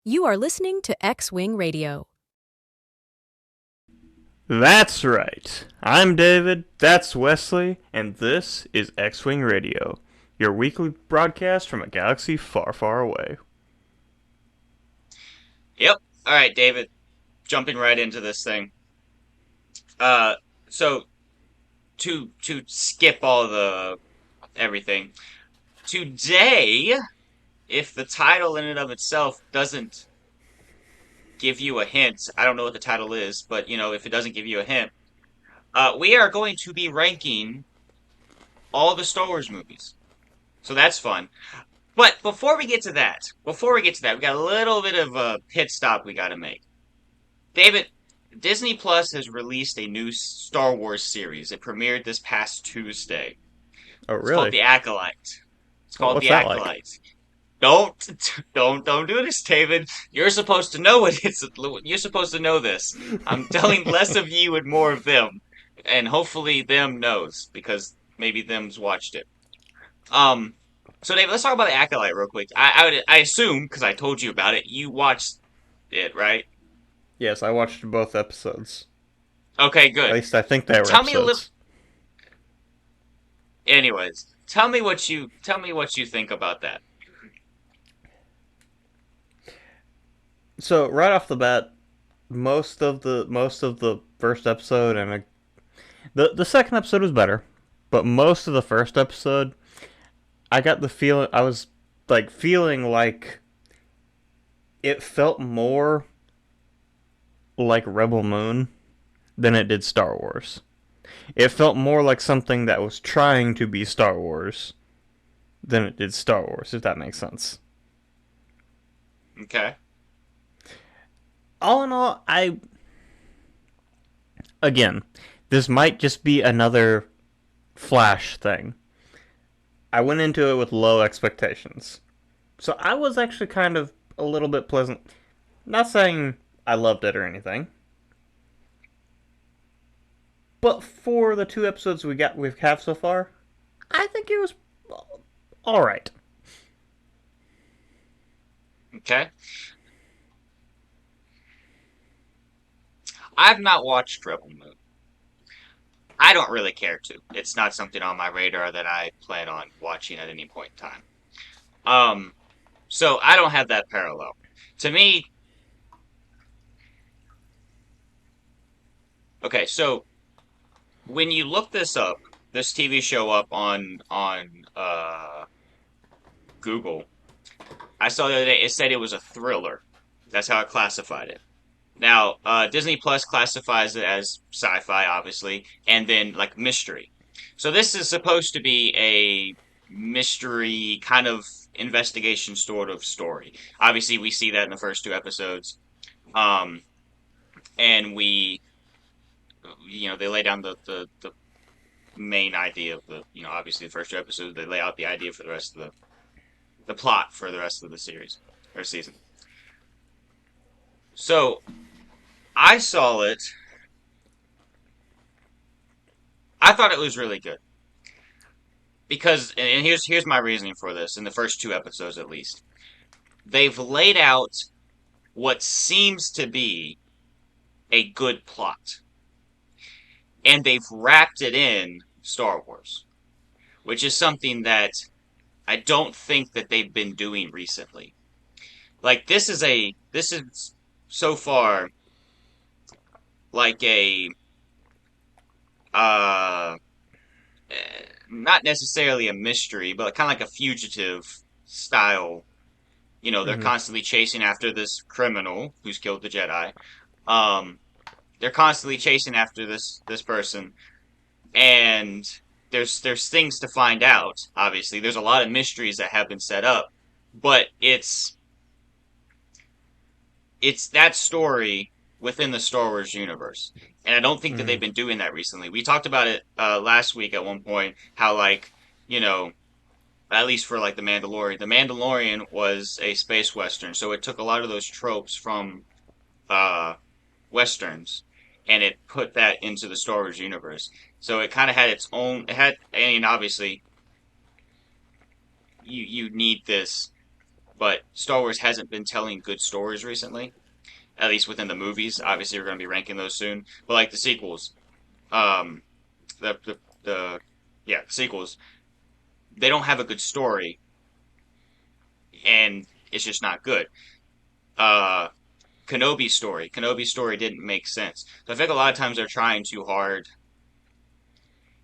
You are listening to X-Wing Radio. That's right. I'm David, that's Wesley, and this is X-Wing Radio, your weekly broadcast from a galaxy far, far away. Yep. All right, David. Jumping right into this thing. Uh, so to skip all the everything today, if the title in and of itself doesn't give you a hint, I don't know what the title is, but if it doesn't give you a hint, we are going to be ranking all the Star Wars movies. So that's fun. But before we get to that, we got a little bit of a pit stop we got to make. David, Disney Plus has released a new Star Wars series. It premiered this past Tuesday. Oh, It's called really? The Acolyte. It's called What's The that like? Acolyte. Don't do this, David. You're supposed to know what it's. You're supposed to know this. I'm telling less of you and more of them, and hopefully them knows because maybe them's watched it. Um, so David, let's talk about The Acolyte real quick. I assume because I told you about it, you watched it, right? Yes, I watched both episodes. Okay, At good. least I think they were Tell me a little. episodes. Anyways, tell me what you think about that. So, right off the bat, most of the first episode the second episode was better, but most of the first episode, I got the feeling I was like feeling like it felt more like Rebel Moon than it did Star Wars. It felt more like something that was trying to be Star Wars than it did Star Wars, if that makes sense. Okay. All in all, again, this might just be another Flash thing. I went into it with low expectations. So I was actually kind of a little bit pleasant. Not saying I loved it or anything, but for the two episodes we've had so far, I think it was all right. Okay. I've not watched Rebel Moon. I don't really care to. It's not something on my radar that I plan on watching at any point in time. Um, so I don't have that parallel. To me, okay, so when you look this TV show up on Google, I saw the other day it said it was a thriller. That's how it classified it. Now, Disney Plus classifies it as sci-fi, obviously, and then like mystery. So this is supposed to be a mystery kind of investigation sort of story. Obviously, we see that in the first two episodes. Um, and they lay down the main idea of obviously the first two episodes, they lay out the idea for the rest of the plot for the rest of the series or season. So I saw it. I thought it was really good. Because and here's my reasoning for this in the first two episodes at least. They've laid out what seems to be a good plot and they've wrapped it in Star Wars, which is something that I don't think that they've been doing recently. Like this is so far like a uh not necessarily a mystery, but kind of like a fugitive style. They're Mm-hmm. constantly chasing after this criminal who's killed the Jedi. Um, they're constantly chasing after this person, and there's things to find out. Obviously, there's a lot of mysteries that have been set up, but it's that story within the Star Wars universe. And I don't think that they've Mm-hmm. been doing that recently. We talked about it last week at one point, how like, you know, at least for like The Mandalorian. The Mandalorian was a space western, so it took a lot of those tropes from uh westerns and it put that into the Star Wars universe. So it kind of had its own. It had, I mean, obviously you need this but Star Wars hasn't been telling good stories recently, at least within the movies. Obviously, we're going to be ranking those soon. But like the sequels, um, the yeah, the sequels, they don't have a good story, and it's just not good. Uh, Kenobi's story didn't make sense. So I think a lot of times they're trying too hard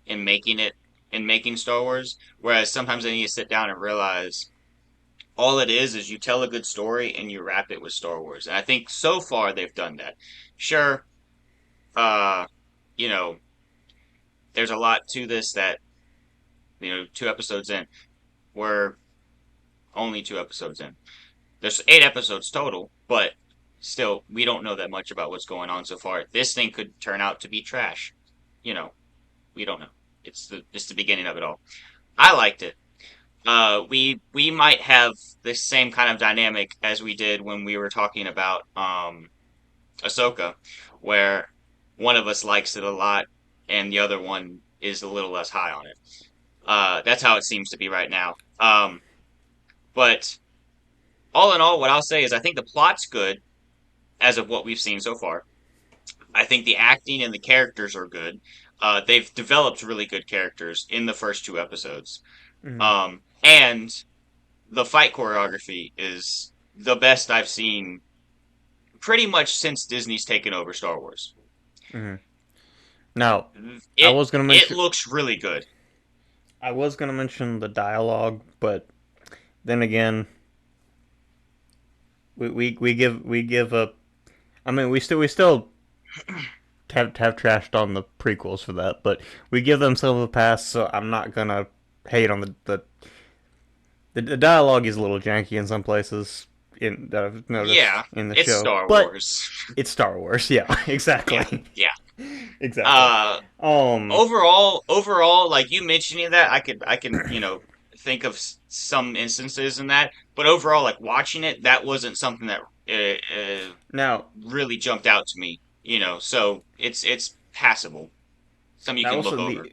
in making it in making Star Wars, whereas sometimes they need to sit down and realize all it is you tell a good story and you wrap it with Star Wars. And I think so far they've done that. Sure, uh, you know, there's a lot to this that, 2 episodes in. We're only 2 episodes in. There's 8 episodes total, but still, we don't know that much about what's going on so far. This thing could turn out to be trash. You know, we don't know. It's the beginning of it all. I liked it. We might have the same kind of dynamic as we did when we were talking about Ahsoka, where one of us likes it a lot and the other one is a little less high on it. That's how it seems to be right now. But all in all, what I'll say is I think the plot's good as of what we've seen so far. I think the acting and the characters are good. They've developed really good characters in the first 2 episodes. Mm-hmm. And the fight choreography is the best I've seen pretty much since Disney's taken over Star Wars. Mm-hmm. Now, I It was gonna it mention looks really good. the dialogue, but then again, we give a. I mean, we still have trashed on the prequels for that, but we give them some of a pass. So I'm not gonna hate on the dialogue is a little janky in some places that I've noticed Yeah, in the it's show, Star but Wars. it's Star Wars. Yeah, Yeah, exactly, yeah. exactly. Uh, Um, overall, like you mentioning that, I can, think of some instances in that. But overall, like watching it, that wasn't something that now really jumped out to me. So it's passable. Something you now can also look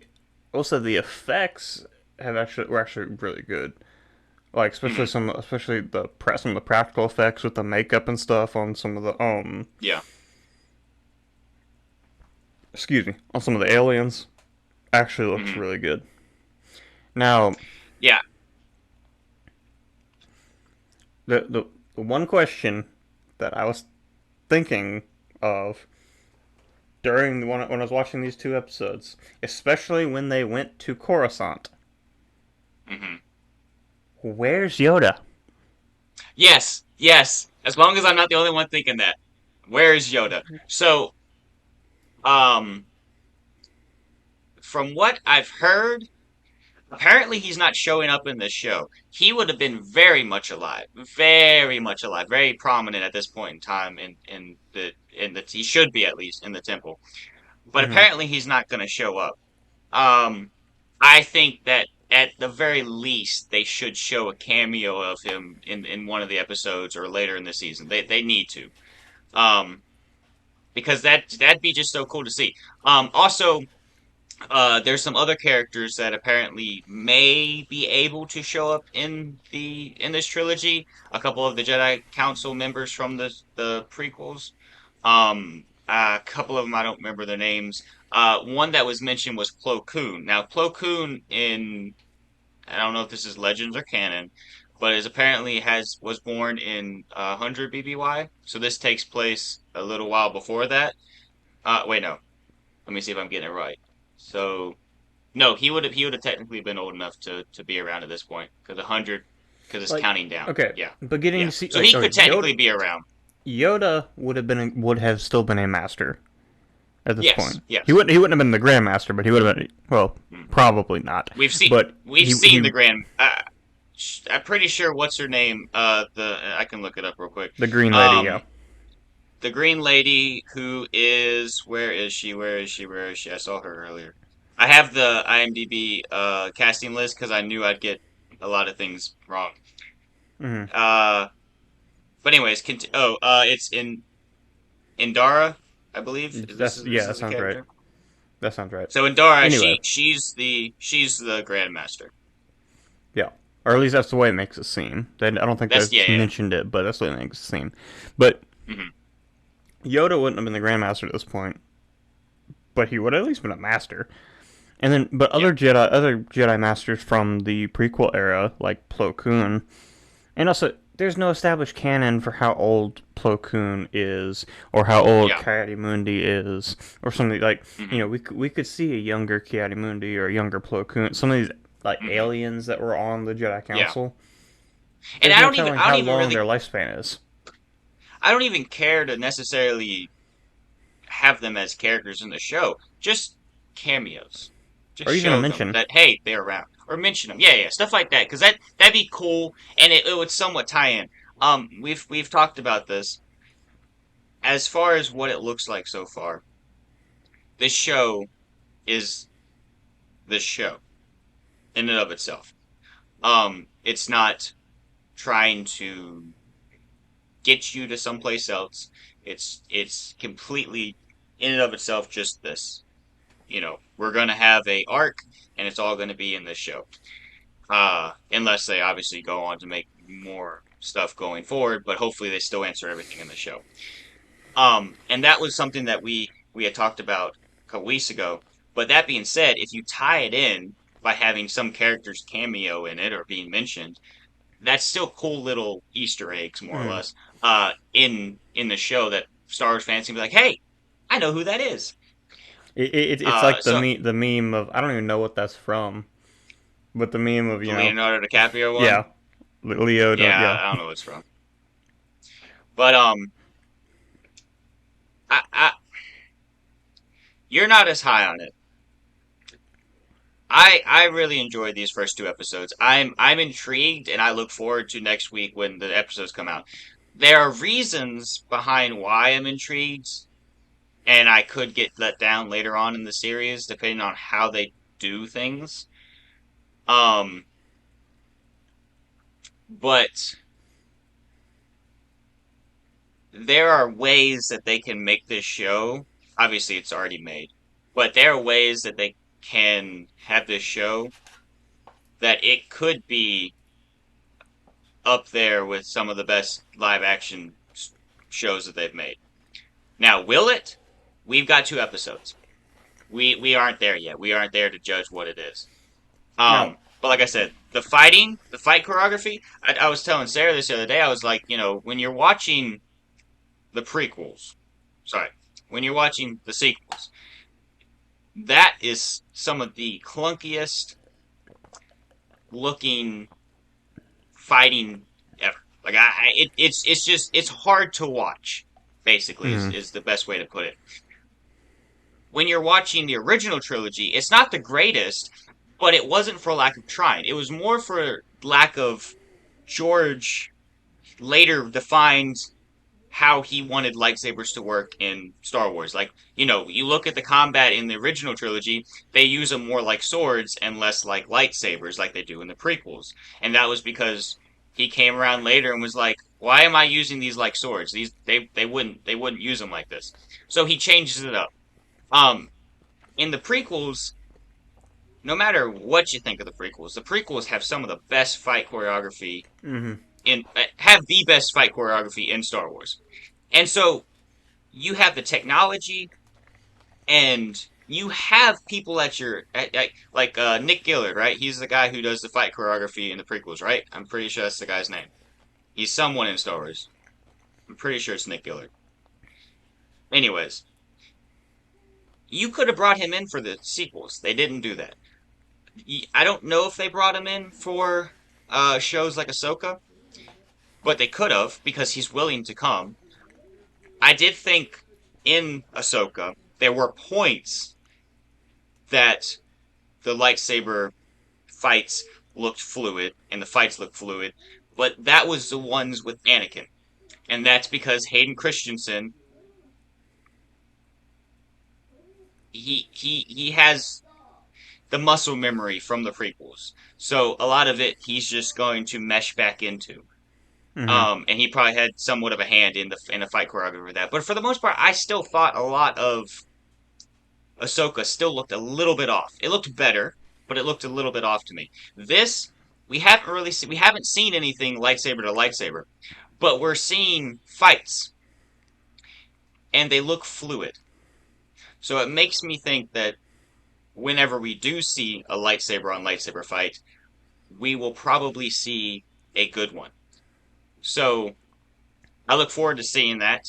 over. the effects were actually really good. Like Hmm. especially some of the practical effects with the makeup and stuff on some of the Yeah. excuse me, on some of the aliens actually looks Hmm. really good. Now, Yeah. the one question that I was thinking of during when I was watching these 2 episodes, especially when they went to Coruscant, Hmm. where's Yoda? Yes. Yes. As long as I'm not the only one thinking that. Where is Yoda? So, um, from what I've heard, apparently he's not showing up in this show. He would have been very much alive, very prominent at this point in time in the he should be at least in the temple. But Mm-hmm. apparently he's not going to show up. Um, I think that at the very least they should show a cameo of him in one of the episodes or later in the season. They need to. Um, because that'd be just so cool to see. Also, there's some other characters that apparently may be able to show up in this trilogy. A couple of the Jedi Council members from the prequels. A couple of them I don't remember their names. One that was mentioned was Plo Koon. Now, Plo Koon in I don't know if this is Legends or canon, but is apparently has was born in 100 BBY. So this takes place a little while before that. Wait, no. Let me see if I'm getting it right. So no, he would have technically been old enough to be around at this point because 100 because it's Like, counting down. okay, Yeah, but getting yeah. to see So he okay, could technically be around. Yoda would have still been a master at this Yes, point. yes. He wouldn't have been the grandmaster, but he would have been well, Mm. probably not. We've seen But we've seen he the grand. I'm pretty sure what's her name. The I can look it up real quick. the Green Lady, yeah. Um, the green lady who is where is she? Where is she? Where is she? I saw her earlier. I have the IMDb casting list because I knew I'd get a lot of things wrong. Mm-hmm. Uh, but anyways, it's in Indara, I believe. This That's is yeah, this that is the sounds right. character. That sounds right. So Indara, Anyway, she's the Grandmaster. yeah. or at least that's the way it makes it seem. I don't think That's they've yeah, yeah. mentioned it, but that's the way it makes it seem. But Hmm. Yoda wouldn't have been the Grandmaster at this point, but he would have at least been a master. And then, but Yeah. other Jedi masters from the prequel era, like Plo Koon, and also there's no established canon for how old Plo Koon is, or how old Yeah. Ki-Adi-Mundi is, or something like. Hmm. We could see a younger Ki-Adi-Mundi or a younger Plo Koon. Some of these like Hmm. aliens that were on the Jedi Yeah. Council. And There's no telling I how don't even long their really, lifespan is, I don't even care to necessarily have them as characters in the show. Just cameos. Just or even a show them mention. that hey, they're around, or mention them. Yeah, yeah, stuff like that. Because that'd be cool, and it would somewhat tie in. We've talked about this as far as what it looks like so far. This show is this show in and of itself. It's not trying to get you to someplace else. It's completely in and of itself just this. We're gonna have a arc, and it's all gonna be in this show. Unless they obviously go on to make more stuff going forward, but hopefully they still answer everything in the show. And that was something that we had talked about a couple weeks ago. But that being said, if you tie it in by having some characters cameo in it or being mentioned, that's still cool little Easter eggs, more or Mm. less, in the show that Star Wars fans can be like, "Hey, I know who that is." It's like So the meme of I don't even know what that's from, but the meme of the Leonardo DiCaprio one, yeah, Leo don't yeah, yeah. I don't know what it's from, but I you're not as high on it. I really enjoyed these first two episodes. I'm intrigued, and I look forward to next week when the episodes come out. There are reasons behind why I'm intrigued, and I could get let down later on in the series, depending on how they do things. Um, but there are ways that they can make this show. Obviously, it's already made, but there are ways that they can have this show that it could be up there with some of the best live action shows that they've made. Now, will it? We've got two episodes. We aren't there yet. We aren't there to judge what it is. Now, But like I said, the fight choreography. I was telling Sarah this the other day. I was like, when you're watching the prequels, sorry, when you're watching the sequels, that is some of the clunkiest looking fighting ever. Like it's just it's hard to watch. Basically, mm, is the best way to put it. When you're watching the original trilogy, it's not the greatest, but it wasn't for lack of trying. It was more for lack of George later defined how he wanted lightsabers to work in Star Wars. Like, you look at the combat in the original trilogy, they use them more like swords and less like lightsabers like they do in the prequels. And that was because he came around later and was like, "Why am I using these like swords? These they wouldn't use them like this." So he changes it up. Um in the prequels, no matter what you think of the prequels have some of the best fight choreography mm-hmm. in have the best fight choreography in Star Wars. And so you have the technology and you have people like Nick Gillard, right? He's the guy who does the fight choreography in the prequels, right? I'm pretty sure that's the guy's name. He's someone in Star Wars. I'm pretty sure it's Nick Gillard. Anyways, you could have brought him in for the sequels. They didn't do that. I don't know if they brought him in for shows like Ahsoka, but they could have because he's willing to come. I did think in Ahsoka there were points that the lightsaber fights looked fluid and the fights looked fluid, but that was the ones with Anakin. And that's because Hayden Christensen, he has the muscle memory from the prequels. So a lot of it he's just going to mesh back into. Mm-hmm. And he probably had somewhat of a hand in the fight choreography with that. But for the most part, I still thought a lot of Ahsoka still looked a little bit off. It looked better, but it looked a little bit off to me. This we haven't seen anything lightsaber to lightsaber, but we're seeing fights and they look fluid. So it makes me think that whenever we do see a lightsaber on lightsaber fight, we will probably see a good one. So I look forward to seeing that.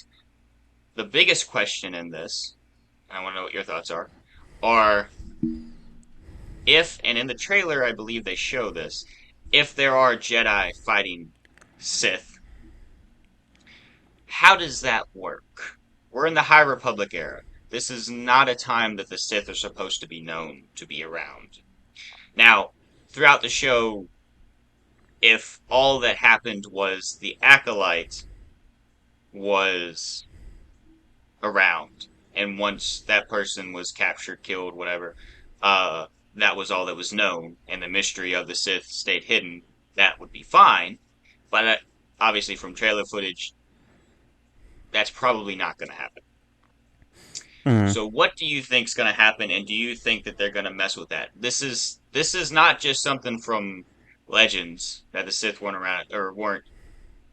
The biggest question in this, I want to know what your thoughts are if, and in the trailer I believe they show this, if there are Jedi fighting Sith, how does that work? We're in the High Republic era. This is not a time that the Sith are supposed to be known to be around. Now, throughout the show, if all that happened was the acolyte was around, and once that person was captured, killed, whatever, that was all that was known, and the mystery of the Sith stayed hidden, that would be fine. But obviously, from trailer footage, that's probably not going to happen. Mm. So, what do you think's going to happen, and do you think that they're going to mess with that? This is not just something from Legends that the Sith weren't around or weren't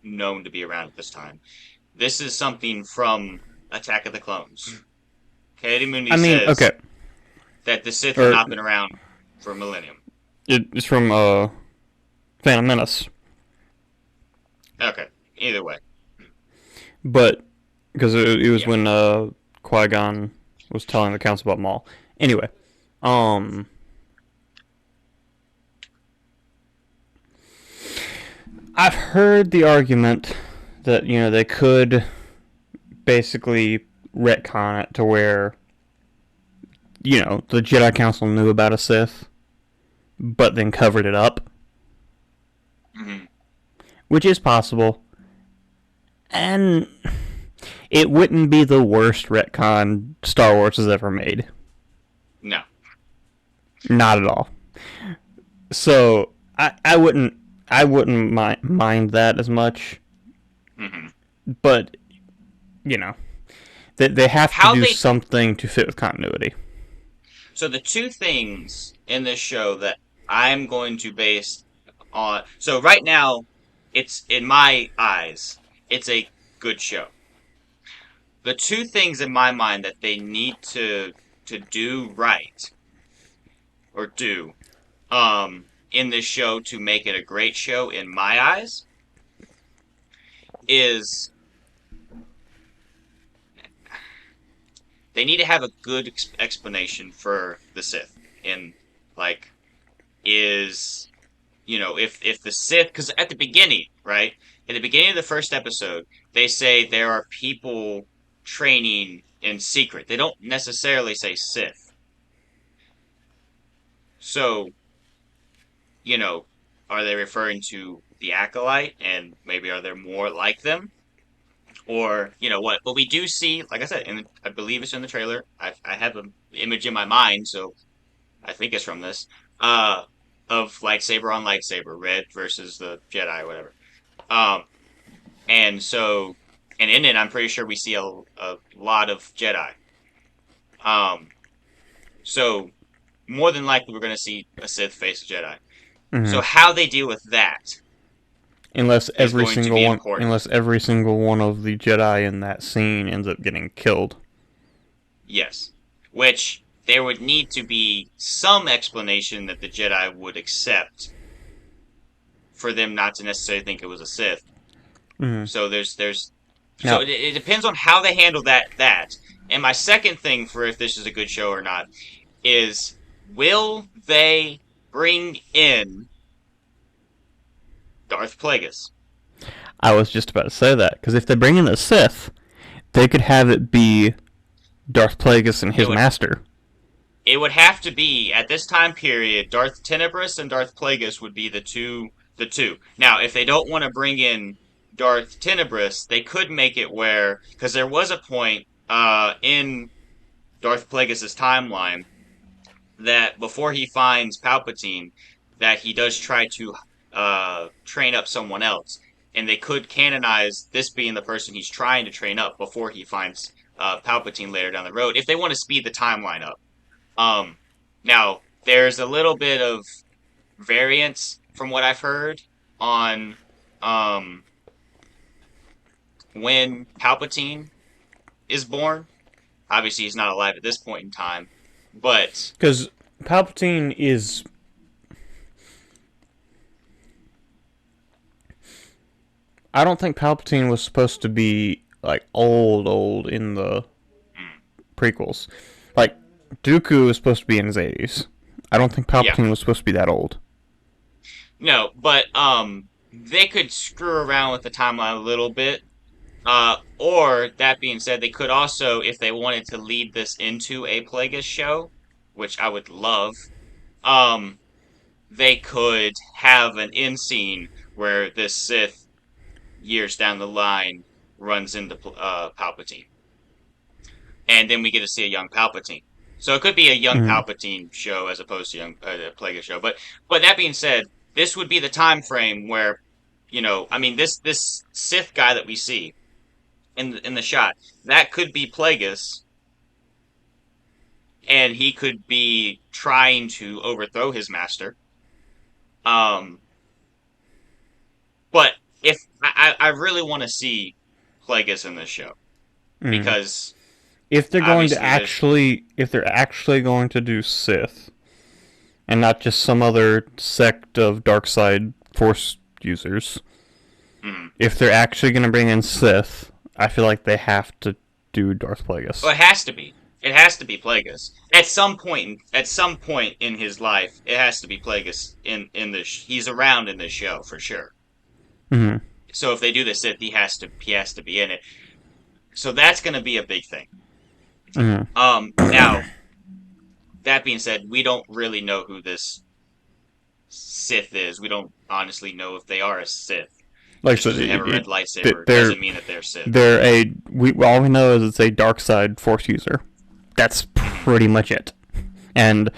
known to be around at this time. This is something from Attack of the Clones. Kennedy Mooney I mean, says okay, that the Sith have or not been around for a millennium. it's from Phantom Menace, Okay, either way, but because it was yeah. when Qui Gon was telling the council about Maul. Anyway, um, I've heard the argument that they could basically retcon it to where the Jedi Council knew about a Sith, but then covered it up, Hmm. which is possible, and it wouldn't be the worst retcon Star Wars has ever made. No. Not at all. So I wouldn't mind that as much, Hmm. but you know they have to How do they something to fit with continuity. So the two things in this show that I'm going to base on. So right now, it's in my eyes, it's a good show. The two things in my mind that they need to do right or do in this show to make it a great show in my eyes is they need to have a good explanation for the Sith in like is if the Sith, because at the beginning, right, at the beginning of the first episode, they say there are people training in secret. They don't necessarily say Sith. So, you know, are they referring to the acolyte, and maybe are there more like them? Or what? But we do see, like I said, and I believe it's in the trailer. I have an image in my mind, so I think it's from this. Uh, of lightsaber on lightsaber, red versus the Jedi, whatever. Um, and so, and in it, I'm pretty sure we see a lot of Jedi. Um, so more than likely, we're going to see a Sith face a Jedi. Hmm. So how they deal with that Unless is every going to single be one, important. unless every single one of the Jedi in that scene ends up getting killed. Yes, which there would need to be some explanation that the Jedi would accept for them not to necessarily think it was a Sith. Hmm. So so Now, it depends on how they handle that. And my second thing for if this is a good show or not is will they bring in Darth Plagueis? I was just about to say that because if they bring in the Sith, they could have it be Darth Plagueis and It his would master. it would have to be at this time period. Darth Tenebris and Darth Plagueis would be the two. Now, if they don't want to bring in Darth Tenebris, they could make it where because there was a point in Darth Plagueis' timeline that before he finds Palpatine, that he does try to train up someone else, and they could canonize this being the person he's trying to train up before he finds Palpatine later down the road, if they want to speed the timeline up. Um, Now there's a little bit of variance from what I've heard, on um, when Palpatine is born. Obviously, he's not alive at this point in time, but Because Palpatine is. I don't think Palpatine was supposed to be like old in the mm, prequels. Like Dooku was supposed to be in his 80s. I don't think yeah, Palpatine was supposed to be that old. no, but they could screw around with the timeline a little bit. Or that being said, they could also, if they wanted to lead this into a Plagueis show, which I would love, um, they could have an end scene where this Sith years down the line runs into Palpatine, and then we get to see a young Palpatine. So it could be a young Mm-hmm. Palpatine show as opposed to young Plagueis show. But that being said, this would be the time frame where, I mean, this Sith guy that we see in the shot that could be Plagueis, and he could be trying to overthrow his master. Um, but if I really want to see Plagueis in this show Mm-hmm. because obviously there's If they're actually going to do Sith, and not just some other sect of dark side Force users, mm, if they're actually going to bring in Sith, I feel like they have to do Darth well, Plagueis. it has to be. It has to be Plagueis at some point. At some point in his life, it has to be Plagueis in this. He's around in this show for sure. Mm-hmm. So if they do the Sith, he has to be in it. So that's going to be a big thing. Mm-hmm. Now that being said, we don't really know who this Sith is. We don't honestly know if they are a Sith. Like I Just said, because they have a red lightsaber they're doesn't mean that they're Sith. all we know is it's a dark side Force user. That's Hmm. pretty much it. And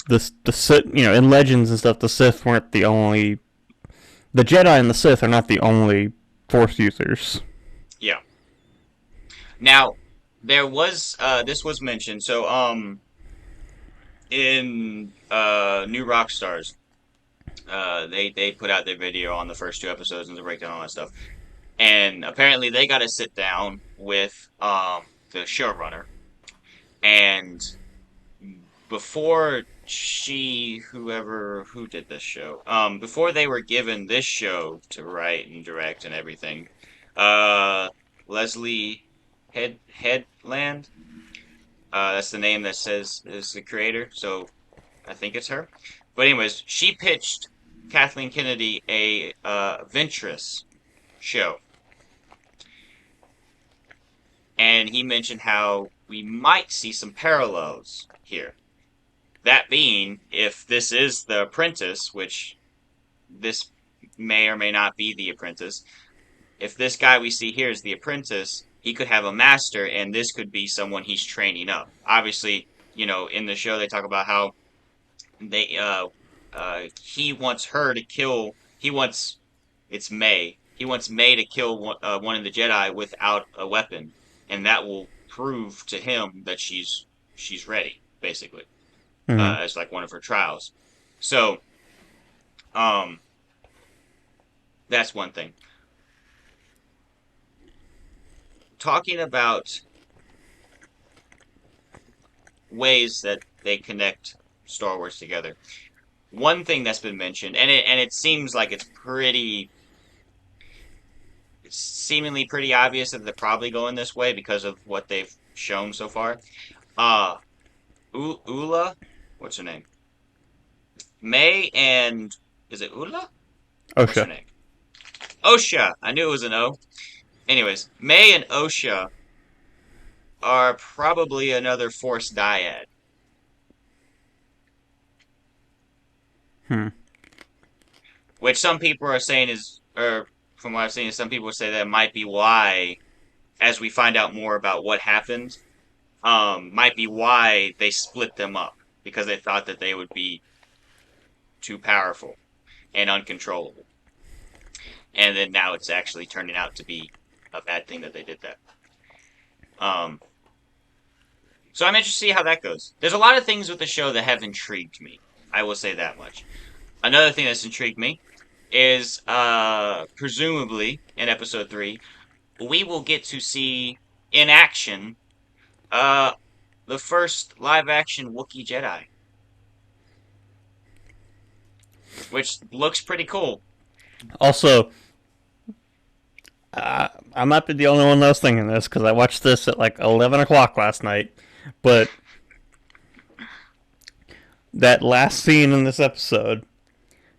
the Sith, in Legends and stuff, the Sith weren't the only. The Jedi and the Sith are not the only Force users. Yeah. Now there was this was mentioned. So in New Rockstars, they put out their video on the first two episodes and the breakdown all that stuff. And apparently they got to sit down with the showrunner, and before who did this show, before they were given this show to write and direct and everything, uh, Leslie Headland, that's the name that says is the creator, so I think it's her. But anyways, she pitched Kathleen Kennedy a Ventress show, and he mentioned how we might see some parallels here. That being, if this is the apprentice, which this may or may not be the apprentice, if this guy we see here is the apprentice, he could have a master, and this could be someone he's training up. Obviously, in the show they talk about how they he wants her to kill. It's May. He wants May to kill one of the Jedi without a weapon, and that will prove to him that she's ready, basically, Mm-hmm. as like one of her trials. So, um, that's one thing. Talking about ways that they connect Star Wars together. One thing that's been mentioned, and it seems like it's seemingly pretty obvious that they're probably going this way because of what they've shown so far. Uh, Ula, what's her name? May and is it Ula? What's her Osha. name? Osha. I knew it was an O. Anyways, May and Osha are probably another Force dyad. Hmm. Which some people are saying or from what I've seen, some people say that might be why, as we find out more about what happened, might be why they split them up because they thought that they would be too powerful and uncontrollable, and then now it's actually turning out to be a bad thing that they did that. Um, so I'm interested to see how that goes. There's a lot of things with the show that have intrigued me. I will say that much. Another thing that's intrigued me is presumably in episode 3, we will get to see in action uh the first live action Wookiee Jedi, which looks pretty cool. Also, I might be the only one that was thinking this because I watched this at like 11 o'clock last night. But that last scene in this episode,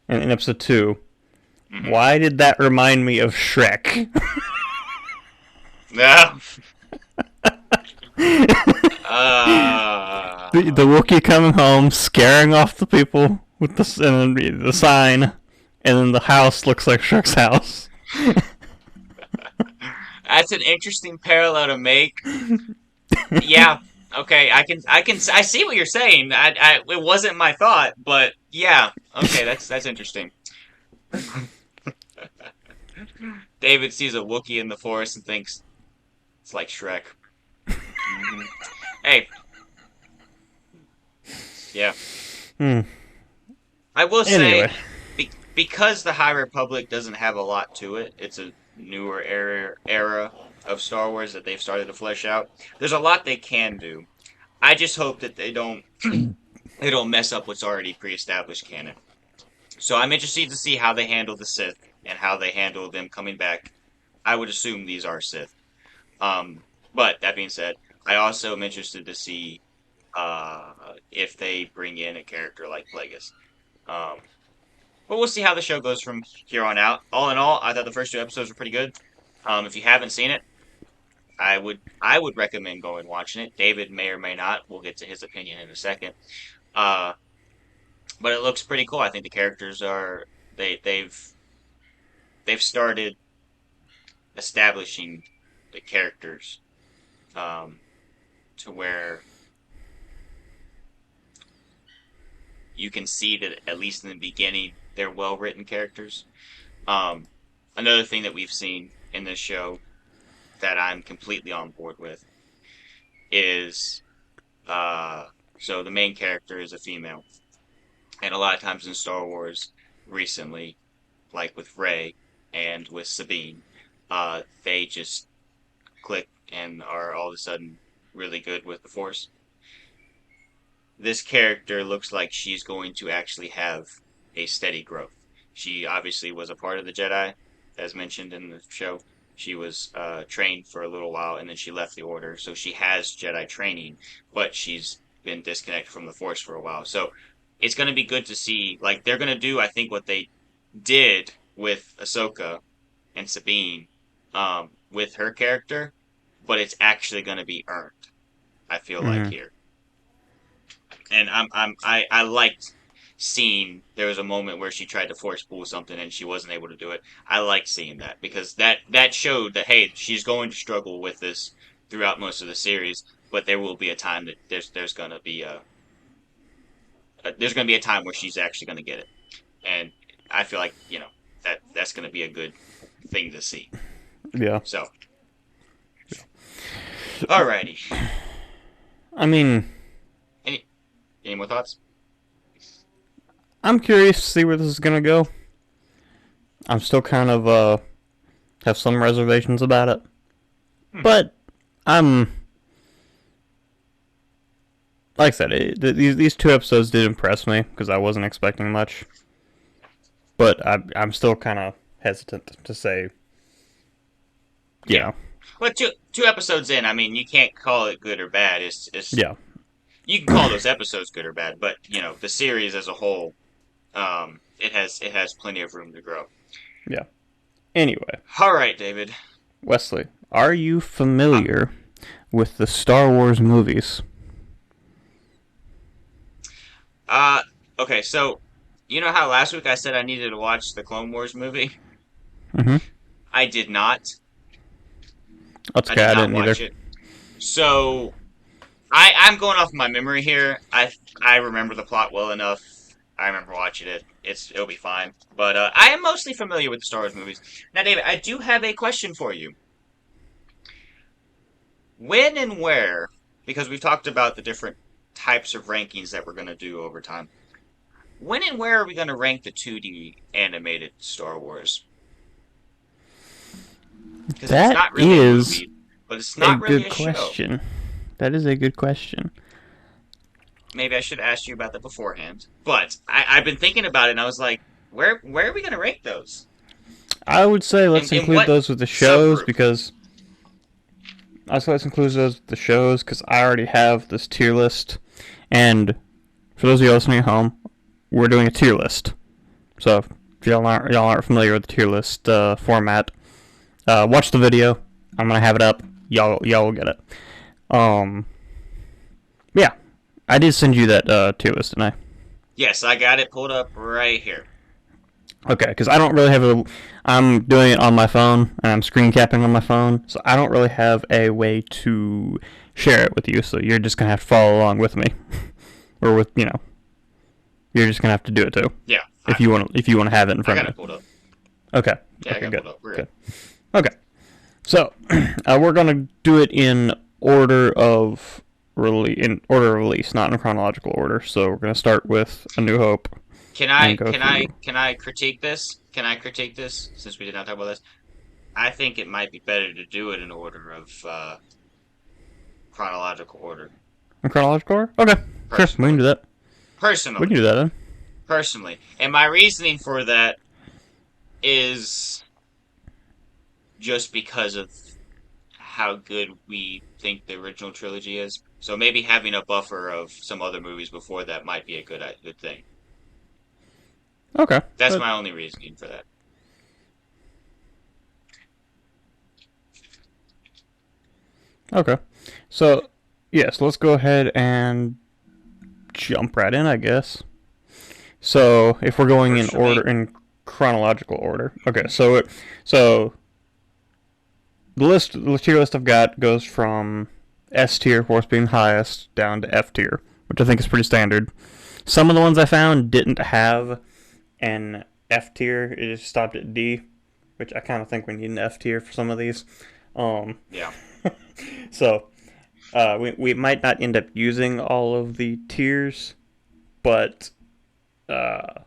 in episode 2, Hmm. why did that remind me of Shrek? Yeah. The Wookiee coming home, scaring off the people with the sign, and then the house looks like Shrek's house. That's an interesting parallel to make. Yeah. Okay, I see what you're saying. It wasn't my thought, but yeah. Okay, that's interesting. David sees a Wookiee in the forest and thinks it's like Shrek. Hmm. Hey, yeah. Hmm. I will say, Anyway, because the High Republic doesn't have a lot to it, it's a newer era of Star Wars that they've started to flesh out. There's a lot they can do. I just hope that they don't mess up what's already pre-established canon. So I'm interested to see how they handle the Sith and how they handle them coming back. I would assume these are Sith. But that being said, I also am interested to see if they bring in a character like Plagueis. Um, but we'll see how the show goes from here on out. All in all, I thought the first 2 episodes were pretty good. If you haven't seen it, I would recommend going and watching it. David may or may not. We'll get to his opinion in a second. Uh, but it looks pretty cool. I think the characters are they've started establishing the characters um, to where you can see that at least in the beginning they're well written characters. Um, Another thing that we've seen in this show that I'm completely on board with is uh, so the main character is a female, and a lot of times in Star Wars recently, like with Rey and with Sabine, they just click and are all of a sudden really good with the Force. This character looks like she's going to actually have a steady growth. She obviously was a part of the Jedi, as mentioned in the show. She was trained for a little while and then she left the Order. So she has Jedi training, but she's been disconnected from the Force for a while. So it's going to be good to see. Like, they're going to do, I think, what they did with Ahsoka and Sabine with her character, but it's actually going to be earned, I feel like, mm-hmm. here. And I liked seeing there was a moment where she tried to force pull something and she wasn't able to do it. I liked seeing that because that showed that hey, she's going to struggle with this throughout most of the series, but there will be a time that there's going to be there's going to be a time where she's actually going to get it. And I feel like, that's going to be a good thing to see. Yeah. So, alrighty. I mean, Any any more thoughts? I'm curious to see where this is gonna go. I'm still kind of have some reservations about it, Hmm. but I'm like I said, these 2 episodes did impress me because I wasn't expecting much. But I'm still kind of hesitant to say, you Yeah. know, Well, two episodes in, I mean, you can't call it good or bad. It's yeah, you can call those episodes good or bad, but the series as a whole, it has plenty of room to grow. yeah. Anyway, All right, David. Wesley, are you Uh, familiar with the Star Wars movies? uh, okay, so you know how last week I said I needed to watch the Clone Wars movie? Mm-hmm. I did not. That's I okay. did I not didn't either. watch it. So I'm going off my memory here. I remember the plot well enough. I remember watching it. It'll be fine. But I am mostly familiar with the Star Wars movies. Now, David, I do have a question for you. When and where, because we've talked about the different types of rankings that we're going to do over time. when and where are we going to rank the 2D animated Star Wars? Because it's That not really a is movie, but it's a not really good a show. question. That is a good question. Maybe I should ask you about that beforehand. But I've been thinking about it, and I was like, where are we going to rank those? I would say let's In include what those with the shows subgroup? because I say let's include those with the shows because I already have this tier list, and for those of you listening at home, we're doing a tier list. So if y'all aren't familiar with the tier list format, watch the video. I'm gonna have it up. Y'all will get it. Um, yeah, I did send you that tier list, didn't I? Yes, I got it pulled up right here. Okay, because I don't really have a. I'm doing it on my phone, and I'm screen capping on my phone, so I don't really have a way to share it with you. So you're just gonna have to follow along with me, or with you're just gonna have to do it too Yeah, if you want to have it in I front got of it you. pulled up. Okay. Yeah, I Okay. got it Good. pulled up. We're Good. good. Okay. So we're gonna do it in order of release, not in chronological order. So we're gonna start with A New Hope Can and I go can I through. can I critique this? Can I critique this since we did not talk about this? I think it might be better to do it in order of chronological order, In chronological order? Okay. Sure. We can personally. do that. We can Personally, do that then. personally, and my reasoning for that is just because of how good we think the original trilogy is. So maybe having a buffer of some other movies before that might be a good thing. Okay. That's But my only reasoning for that. okay. So yes, let's go ahead and jump right in, I guess. So if we're going Works in for me. order in chronological order. Okay. So the tier list I've got goes from S tier, of course, being highest, down to F tier, which I think is pretty standard. Some of the ones I found didn't have an F tier; it just stopped at D, which I kind of think we need an F tier for some of these. Um, Yeah. so we might not end up using all of the tiers, but uh,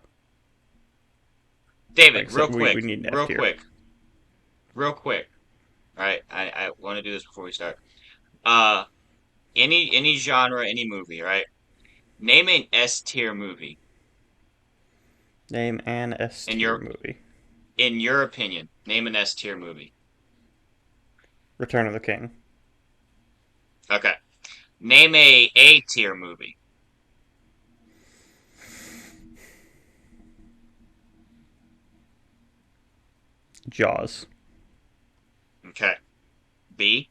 like I David, said, we need an F real tier. quick, real quick. All right, I want to do this before we start. Uh, any genre, any movie, right? Name an S tier movie Name an S in tier your movie. in your opinion. Name an S tier movie. Return of the King. Okay. Name A tier movie. Jaws. Okay. B.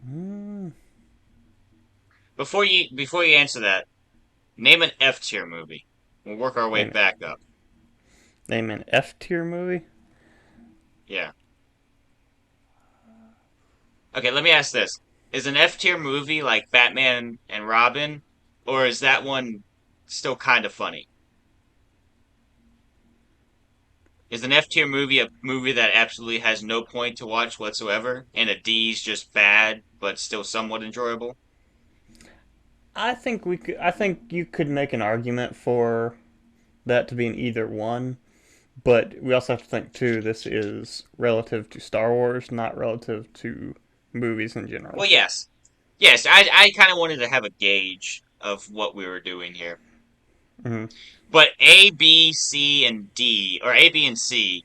Mm, Before you answer that, name an F tier movie. We'll work our way name back up. name an F tier movie. Yeah. Okay, let me ask this. Is an F tier movie like Batman and Robin, or is that one still kind of funny? Is an F tier movie a movie that absolutely has no point to watch whatsoever, and a D's just bad but still somewhat enjoyable? I think we could. I think you could make an argument for that to be an either one, but we also have to think too. This is relative to Star Wars, not relative to movies in general. Well, yes. Yes, I kind of wanted to have a gauge of what we were doing here. Hmm. But A, B, C, and D, or A, B, and C,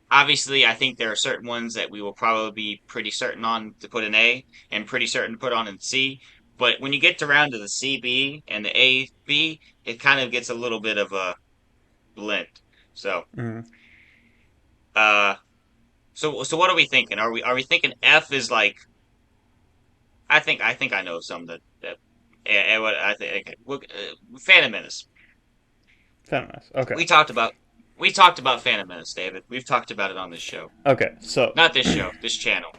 obviously, I think there are certain ones that we will probably be pretty certain on to put an A and pretty certain to put on in C. But when you get around to the CB and the AB, it kind of gets a little bit of a blend. So, Hmm. uh, so what are we thinking? Are we thinking F is like? I think I know some what I think. Okay, Phantom Menace. Feminist. Okay. We talked about we talked about Phantom Menace, David. We've talked about it on this show, Okay. So not this show, this channel,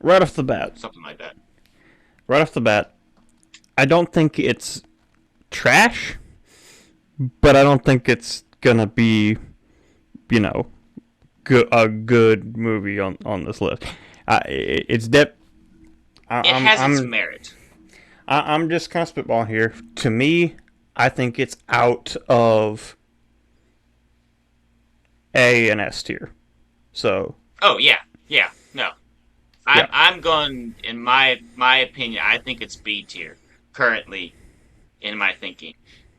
right off the bat, something like that. right off the bat, I don't think it's trash, but I don't think it's gonna be, you know, a good movie on this list. It's dep. It I'm has its I'm merit. I'm just kind of spitballing here. To me, I think it's out of A and S tier. So Oh yeah, yeah. No, I'm yeah. I'm going in my opinion. I think it's B tier currently in my thinking.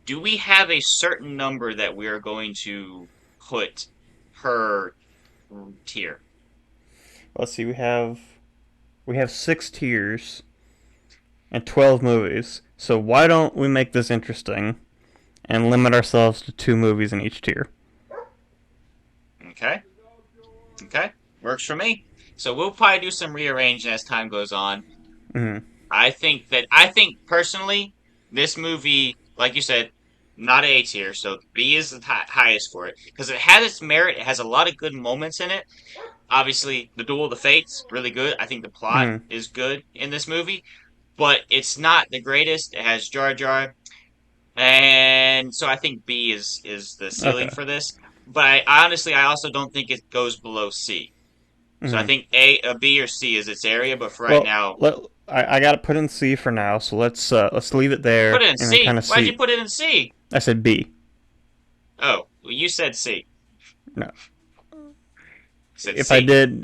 Do we have a certain number that we are going to put per tier? Let's see. We have 6 tiers and 12 movies. So why don't we make this interesting and limit ourselves to 2 movies in each tier? Okay, okay, works for me. So we'll probably do some rearranging as time goes on. Mm-hmm. I think personally, this movie, like you said, not A tier, so B is the highest for it because it had its merit. It has a lot of good moments in it. Obviously, the Duel of the Fates, really good. I think the plot Mm-hmm. is good in this movie, but it's not the greatest. It has Jar Jar, and so I think B is the ceiling Okay. for this. But I honestly, I also don't think it goes below C. So I Mm-hmm. think a B or C is its area, but for right Well, now, I got to put in C for now. So let's leave it put there it in and then kind C. of Why'd you see. put it in C? I said B. Oh, well, you said C. No. I said C.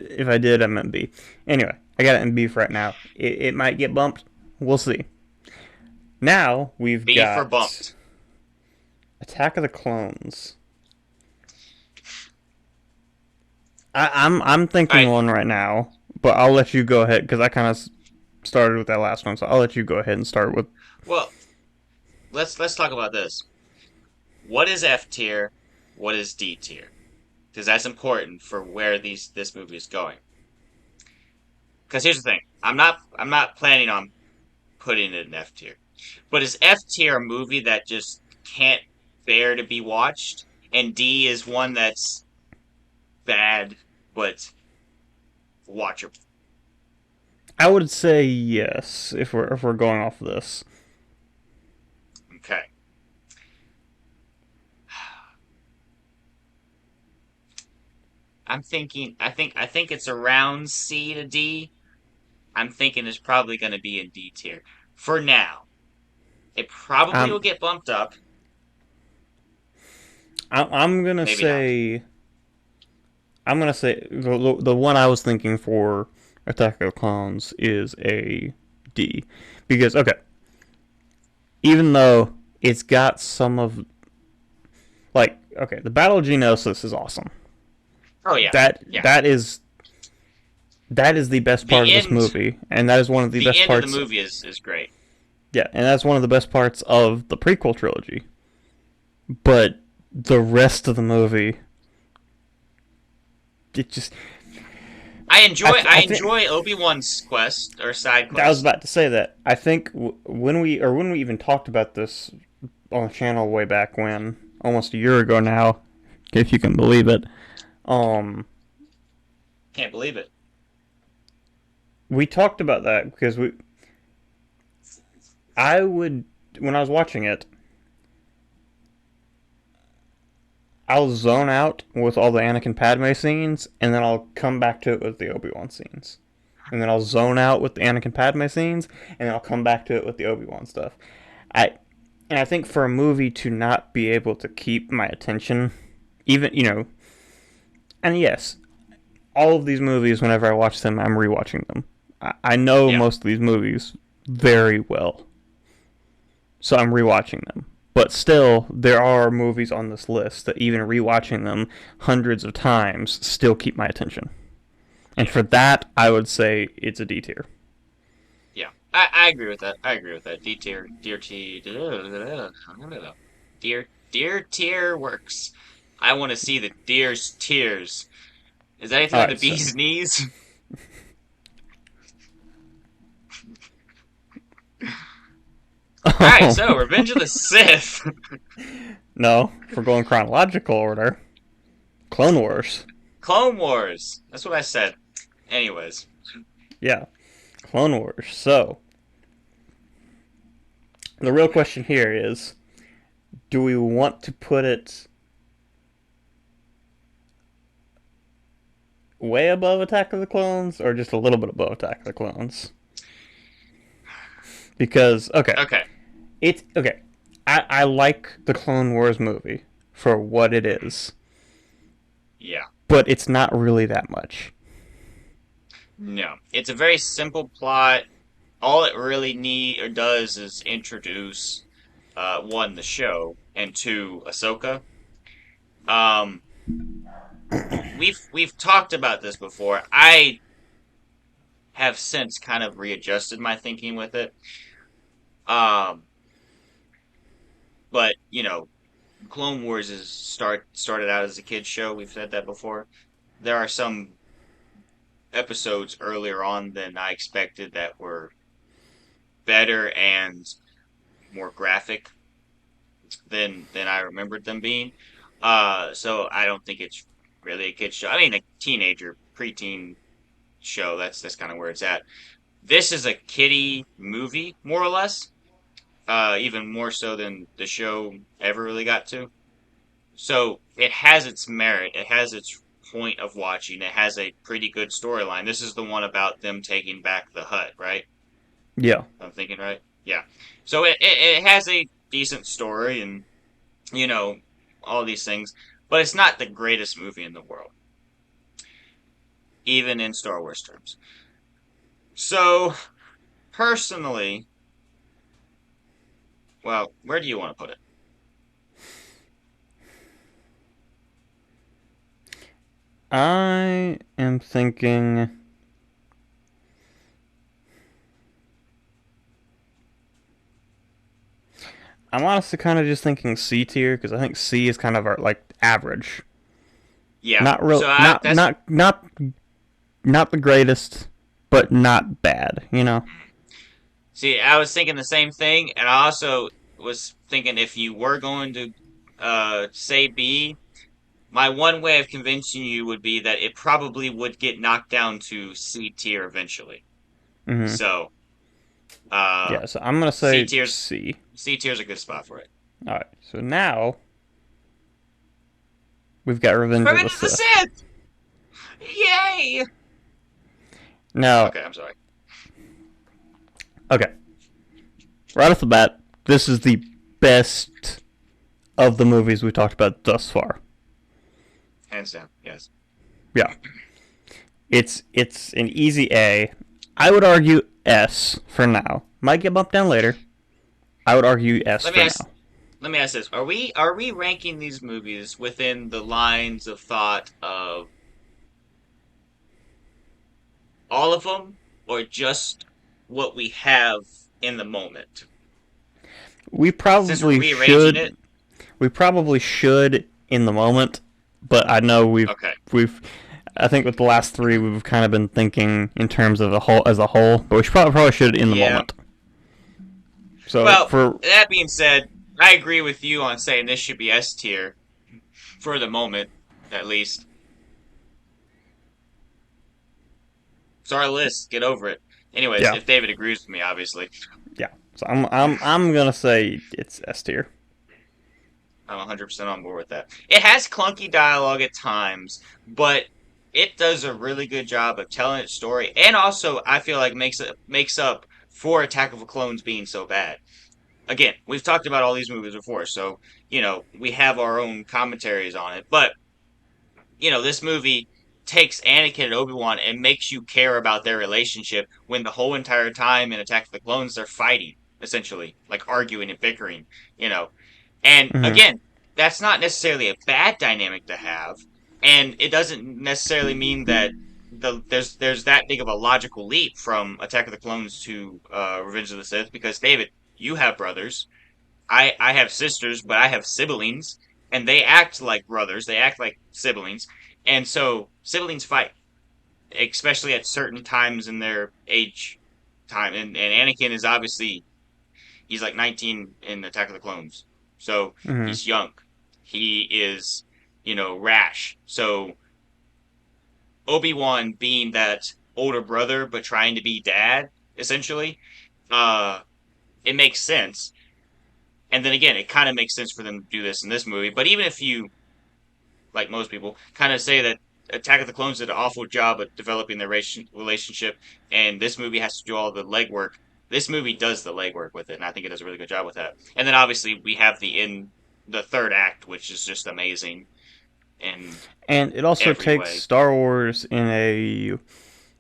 If I did, I meant B. Anyway, I got it in B for right now. It might get bumped. We'll see. Now we've B for got bumped. Attack of the Clones. I'm All thinking right. one right now, but I'll let you go ahead because I kind of started with that last one, so I'll let you go ahead and start with. Well, let's talk about this. What is F tier? What is D tier? Because that's important for where this movie is going. Because here's the thing, I'm not planning on putting it in F tier. But is F tier a movie that just can't bear to be watched? And D is one that's bad but watchable. I would say yes if we're going off of this. Okay. I think it's around C to D. I'm thinking it's probably going to be in D tier for now. It probably will I'm get bumped up, I'm gonna maybe not. say the one I was thinking for Attack of the Clones is a D because okay, even though it's got some of like okay, the Battle of Geonosis is awesome. Oh yeah, That yeah. that is that is the best part The of this end, movie, and that is one of the the best end of the parts. movie is great. Yeah, and that's one of the best parts of the prequel trilogy. But the rest of the movie, it just I I think enjoy Obi-Wan's quest or side I was quest. about to say that. I think when we even talked about this on the channel way back when, almost a year ago now, if you can believe it. Um, Can't believe it. we talked about that because I would when I was watching it, I'll zone out with all the Anakin Padme scenes, and then I'll come back to it with the Obi-Wan scenes. And then I'll zone out with the Anakin Padme scenes, and then I'll come back to it with the Obi-Wan stuff. I and I think for a movie to not be able to keep my attention, even and yes, all of these movies, whenever I watch them, I'm rewatching them. I know Yeah, most of these movies very well, so I'm rewatching them. But still, there are movies on this list that even rewatching them hundreds of times still keep my attention. And yeah, for that, I would say it's a D tier. yeah. I agree with that. I agree with that. D tier, deer tier works. I want to see the deer's tears. Is that anything All like the right, so bee's knees? All right, so Revenge of the Sith. no, if we're going chronological order, Clone Wars. Clone Wars. That's what I said. Anyways, Yeah, Clone Wars. So the real question here is, do we want to put it way above Attack of the Clones or just a little bit above Attack of the Clones? Because Okay, it's okay. I like the Clone Wars movie for what it is, yeah, but it's not really that much. no, it's a very simple plot. All it really need or does is introduce one, the show, and two, Ahsoka. Um, we've talked about this before. I have since kind of readjusted my thinking with it. Um, but Clone Wars is started out as a kids show. We've said that before. There are some episodes earlier on than I expected that were better and more graphic than I remembered them being. So I don't think it's really a kids show. I mean, a teenager, preteen show. That's kind of where it's at. This is a kiddie movie, more or less. Even more so than the show ever really got to. So it has its merit. It has its point of watching. It has a pretty good storyline. This is the one about them taking back the hut, right? Yeah. I'm thinking right. Yeah. So it has a decent story and you know all these things, but it's not the greatest movie in the world, even in Star Wars terms. So personally, well, where do you want to put it? I am thinking. I'm honestly kind of just thinking C tier because I think C is kind of our, like average. Yeah. Not real. So I Not that's not not not the greatest, but not bad. You know. See, I was thinking the same thing, and I also was thinking if you were going to say B, my one way of convincing you would be that it probably would get knocked down to C tier eventually. Hmm. So, uh, Yeah. So I'm gonna C say tier's C. C tier's a good spot for it. All right. So now we've got Revenge of the Revenge of the Sith. Sith! Yay! Now, Okay, I'm sorry. okay. Right off the bat, this is the best of the movies we talked about thus far. Hands down, yes. Yeah. It's an easy A. I would argue S for now. Might get bumped down later. I would argue S Let me for ask. now. Let me ask this: Are we ranking these movies within the lines of thought of all of them, or just what we have in the moment? We Since we're probably rearranging should. it, We probably should in the moment, but I know okay. we've. I think with the last three, we've kind of been thinking in terms of the whole as a whole, but we should probably should in the Yeah. moment. So Well, for that being said, I agree with you on saying this should be S tier for the moment, at least. It's our list. Get over it. Anyways, yeah, if David agrees with me, obviously, yeah. So I'm gonna say it's S tier. I'm 100% on board with that. It has clunky dialogue at times, but it does a really good job of telling its story, and also I feel like makes up for Attack of the Clones being so bad. Again, we've talked about all these movies before, so we have our own commentaries on it. But this movie takes Anakin and Obi-Wan and makes you care about their relationship when the whole entire time in Attack of the Clones they're fighting, essentially, like arguing and bickering, you know. And Hmm. again, that's not necessarily a bad dynamic to have, and it doesn't necessarily mean that there's that big of a logical leap from Attack of the Clones to Revenge of the Sith because David, you have brothers, I have sisters, but I have siblings, and they act like brothers. They act like siblings, and so siblings fight, especially at certain times in their age time. And Anakin is obviously he's like 19 in Attack of the Clones, so Hmm. he's young. He is rash. So Obi-Wan being that older brother but trying to be dad, essentially, uh, it makes sense. And then again, it kind of makes sense for them to do this in this movie. But even if you, like most people, kind of say that Attack of the Clones did an awful job at developing their relationship, and this movie has to do all the legwork. This movie does the legwork with it, and I think it does a really good job with that. And then obviously we have the third act, which is just amazing in And it also every takes way. Star Wars in a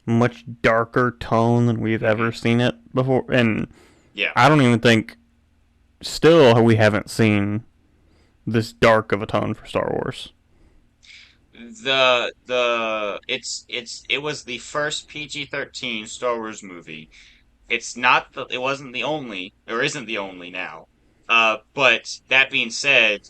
much darker tone than we've ever Hmm. seen it before. And Yeah. I don't even think, still, we haven't seen this dark of a tone for Star Wars. It was the first PG-13 Star Wars movie. It wasn't the only, or isn't the only now. But that being said,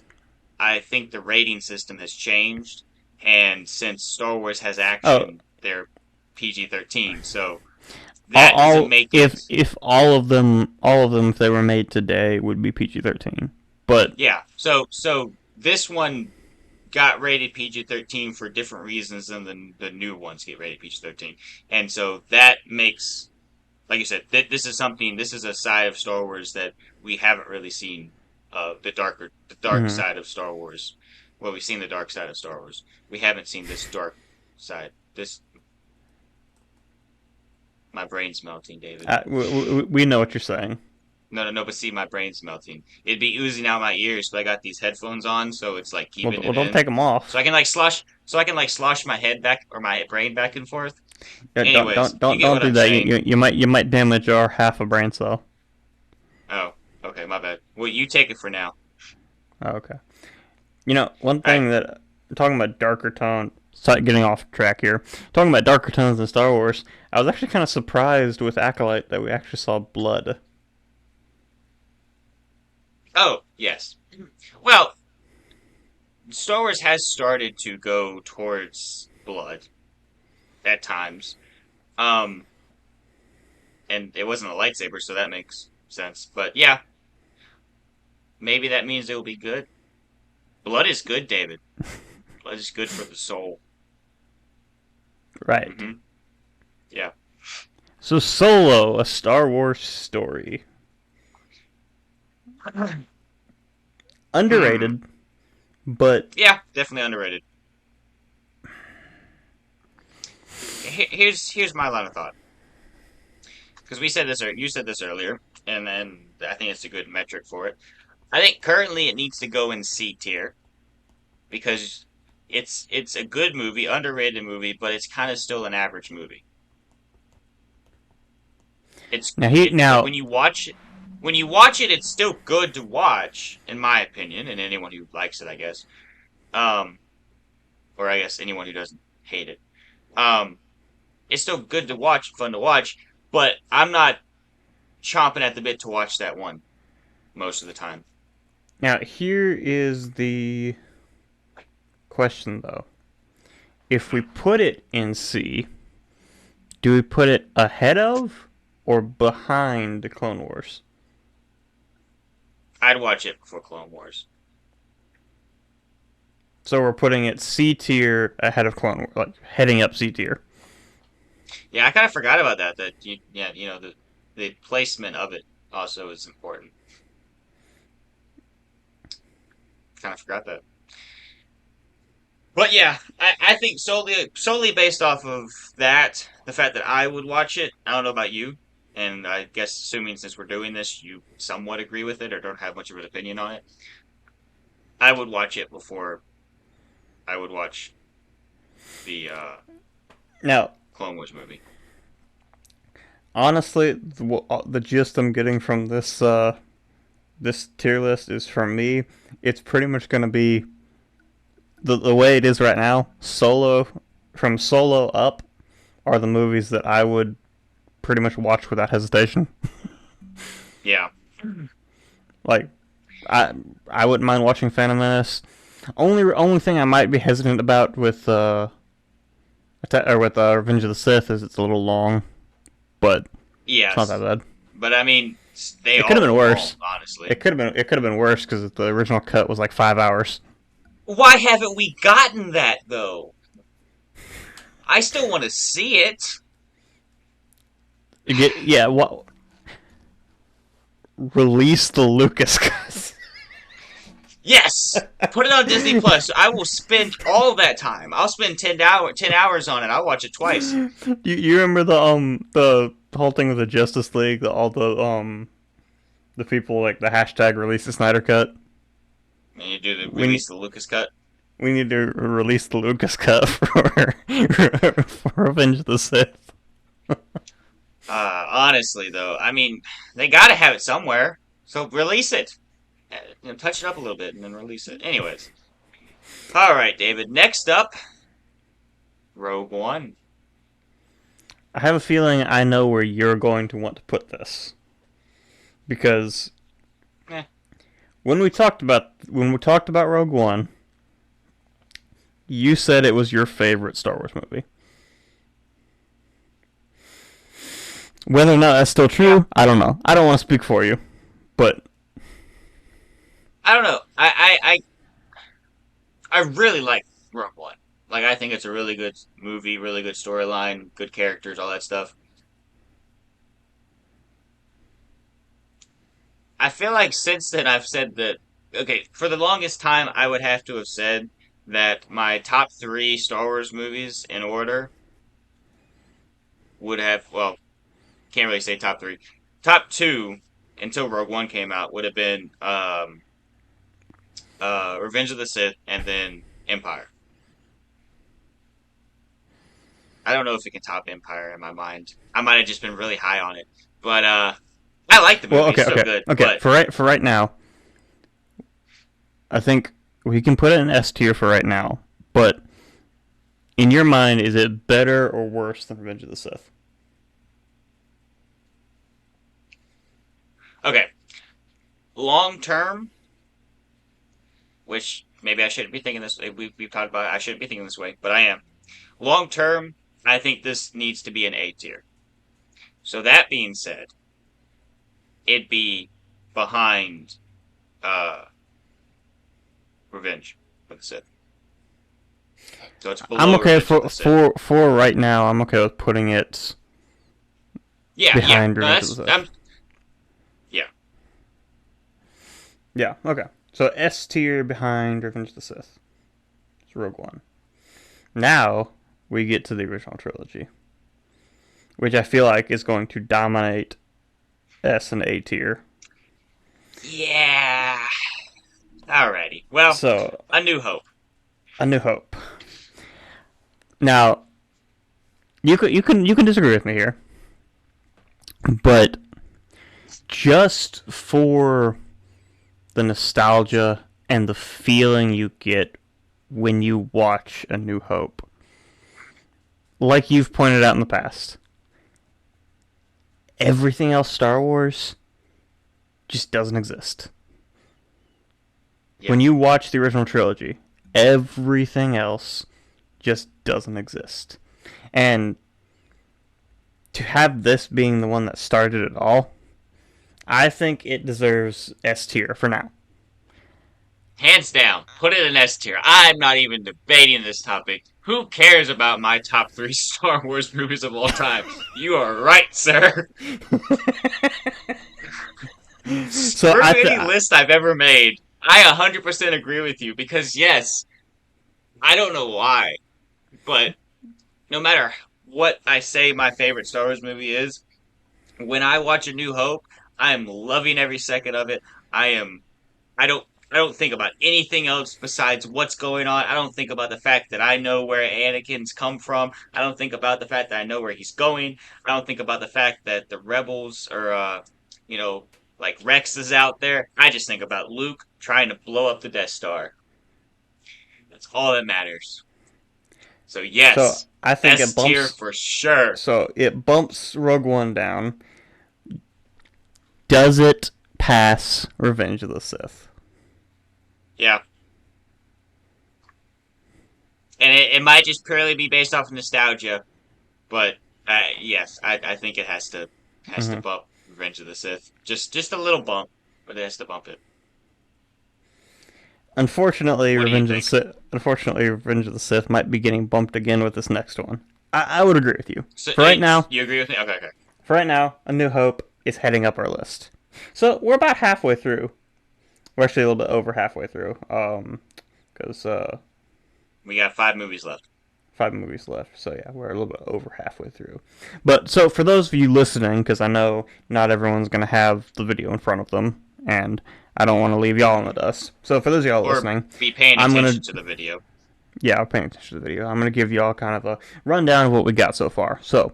I think the rating system has changed, and since Star Wars has Oh, action, they're PG-13. So that doesn't make it. if all of them if they were made today would be PG-13. But Yeah. So this one got rated PG-13 for different reasons than the new ones get rated PG-13, and so that makes, like you said, this is a side of Star Wars that we haven't really seen. The dark mhm. side of Star Wars. Well, we've seen the dark side of Star Wars. We haven't seen this dark side. This My brain's melting, David. We know what you're saying. No, no, no. But see, my brain's melting. It'd be oozing out my ears, but I got these headphones on, so it's like keeping Well, it don't in. take them off. So I can like slosh my head back or my brain back and forth. Yeah, Anyways, you get don't what do I'm that. saying. You might damage our half a brain cell. Oh, okay, my bad. Well, you take it for now. Oh, okay. You know, one All right. thing that talking about darker tone, start getting off track here. Talking about darker tones in Star Wars, I was actually kind of surprised with Acolyte that we actually saw blood. Oh, yes. Well, Star Wars has started to go towards blood at times. Um, and it wasn't a lightsaber, so that makes sense. But yeah, maybe that means it will be good. Blood is good, David. Blood is good for the soul. Right. Hmm. Yeah. So Solo, a Star Wars story, Hmm. underrated, but Yeah, definitely underrated. Here's my line of thought. Because we said this, or you said this earlier, and then I think it's a good metric for it. I think currently it needs to go in C tier because it's a good movie, underrated movie, but it's kind of still an average movie. But now when you watch it, it's still good to watch, in my opinion, and anyone who likes it, I guess. Um, or I guess anyone who doesn't hate it. Um, it's still good to watch, fun to watch, but I'm not chomping at the bit to watch that one most of the time. here is the question though. If we Hmm. put it in C, do we put it ahead of or behind the Clone Wars? I'd watch it before Clone Wars. So we're putting it C tier ahead of Clone Wars, like heading up C tier. Yeah, I kind of forgot about that. Yeah, the placement of it also is important. Kind of forgot that. But yeah, I think solely based off of that, the fact that I would watch it. I don't know about you, and I guess assuming since we're doing this, you somewhat agree with it or don't have much of an opinion on it. I would watch it before I would watch the Now, Clone Wars movie. honestly, the gist I'm getting from this tier list is from me. It's pretty much going to be the way it is right now. From Solo up are the movies that I would pretty much watch without hesitation. Yeah, Like I I wouldn't mind watching Phantom Menace. Only thing I might be hesitant about with Revenge of the Sith is it's a little long, but it's not that yes, bad. but I mean they It could have all been are long, worse. honestly. It could have been worse because the original cut was like 5 hours. Why haven't we gotten that though? I still want to see it. Yeah, release the Lucas cut. Yes, put it on Disney Plus. I will spend all that time. I'll spend 10 hours on it. I'll watch it twice. You remember the whole thing with the Justice League, all the people like the hashtag release the Snyder cut. And you do the We release the Lucas cut. we need to release the Lucas cut for Revenge of the Sith. Honestly, though, I mean, they gotta have it somewhere. So release it. Touch it up a little bit and then release it. Anyways. All right, David. Next up, Rogue One. I have a feeling I know where you're going to want to put this because Eh. when we talked about Rogue One, you said it was your favorite Star Wars movie. Whether or not that's still true, Yeah. I don't know. I don't want to speak for you, but I don't know. I really like Rogue One. Like, I think it's a really good movie, really good storyline, good characters, all that stuff. I feel like since then I've said that, okay, for the longest time I would have to have said that my top three Star Wars movies in order would have, well, can't really say top three. Top two until Rogue One came out would have been Revenge of the Sith and then Empire. I don't know if it can top Empire in my mind. I might have just been really high on it. But I like the well, movie, okay, it's still okay, good. okay. But For right now, I think we can put it in S tier for right now. But in your mind, is it better or worse than Revenge of the Sith? okay, long term, which maybe I shouldn't be thinking this. We've talked about it, I shouldn't be thinking this way, but I am. Long term, I think this needs to be an A tier. So that being said, it'd be behind uh, Revenge of the Sith. So it's I'm below okay Revenge of for the Sith. for right now. I'm okay with putting it Yeah, yeah. behind No, Revenge of the Sith. Yeah. Yeah, okay. So S tier behind Revenge of the Sith. It's Rogue One. Now we get to the original trilogy, which I feel like is going to dominate S and A tier. Yeah. Alrighty. Well, So, A New Hope. A New Hope. Now, you can disagree with me here, but just for the nostalgia and the feeling you get when you watch A New Hope, like you've pointed out in the past, everything else Star Wars just doesn't exist. Yeah. When you watch the original trilogy, everything else just doesn't exist. And to have this being the one that started it all, I think it deserves S tier for now. Hands down, put it in S tier. I'm not even debating this topic. Who cares about my top three Star Wars movies of all time? You are right, sir. So Screw any list I've ever made. I 100% agree with you because, yes, I don't know why, but no matter what I say my favorite Star Wars movie is, when I watch A New Hope, I am loving every second of it. I am I don't think about anything else besides what's going on. I don't think about the fact that I know where Anakin's come from. I don't think about the fact that I know where he's going. I don't think about the fact that the rebels are you know, like Rex is out there. I just think about Luke trying to blow up the Death Star. That's all that matters. So so yes, I think S it tier bumps for sure. so it bumps Rogue One down. Does it pass Revenge of the Sith? Yeah. And it might just purely be based off of nostalgia, but yes, I think it has to Mm-hmm. bump Revenge of the Sith. Just a little bump, but it has to bump it. Unfortunately, What do you Revenge of the think? Sith. Unfortunately, Revenge of the Sith might be getting bumped again with this next one. I would agree with you. So For right now, you agree with me? Okay, okay. A New Hope is heading up our list. So we're about halfway through. We're actually a little bit over halfway through. Because We got 5 movies left. 5 movies left. So yeah, we're a little bit over halfway through. But so for those of you listening, because I know not everyone's gonna have the video in front of them, and I don't want to leave y'all in the dust. So for those of y'all Or listening, be paying I'm attention gonna to the video. yeah, I'm paying attention to the video. I'm gonna give y'all kind of a rundown of what we got so far. So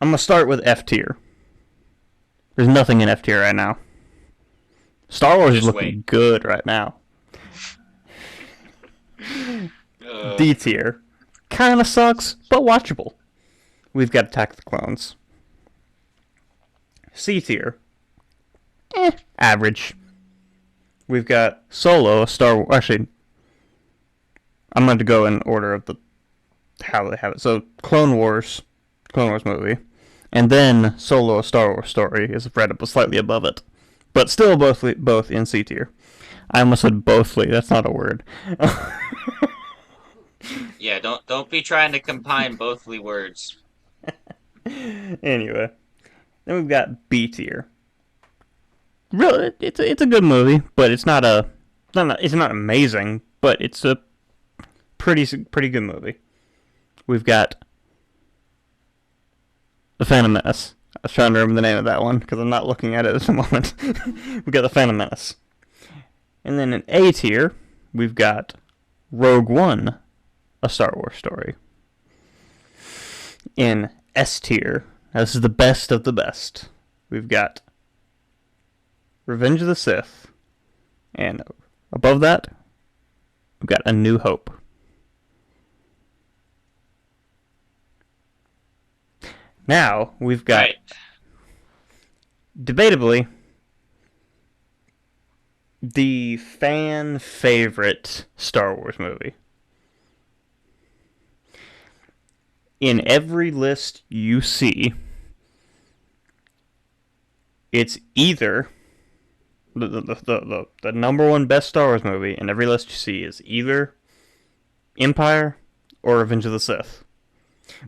I'm gonna start with F tier. There's nothing in F tier right now. Star Wars is Just looking wait. good right now. Uh, D tier. Kinda sucks, but watchable. We've got Attack of the Clones. C tier. Average. We've got Solo, a Star Wars. Actually, I'm going to go in order of the how they have it. So, Clone Wars movie. And then Solo, a Star Wars story is right up slightly above it. But still both in C tier. I almost said bothly. That's not a word. yeah, don't be trying to combine bothly words. Anyway, then we've got B tier. Really, it's a good movie, but it's not amazing, but it's a pretty good movie. We've got The Phantom Menace. I was trying to remember the name of that one because I'm not looking at it at the moment. We've got The Phantom Menace. And then in A tier, we've got Rogue One, a Star Wars story. In S tier, this is the best of the best. We've got Revenge of the Sith. And above that, we've got A New Hope. Now, we've got, Right. debatably, the fan favorite Star Wars movie. In every list you see, it's either the number one best Star Wars movie in every list you see is either Empire or Revenge of the Sith.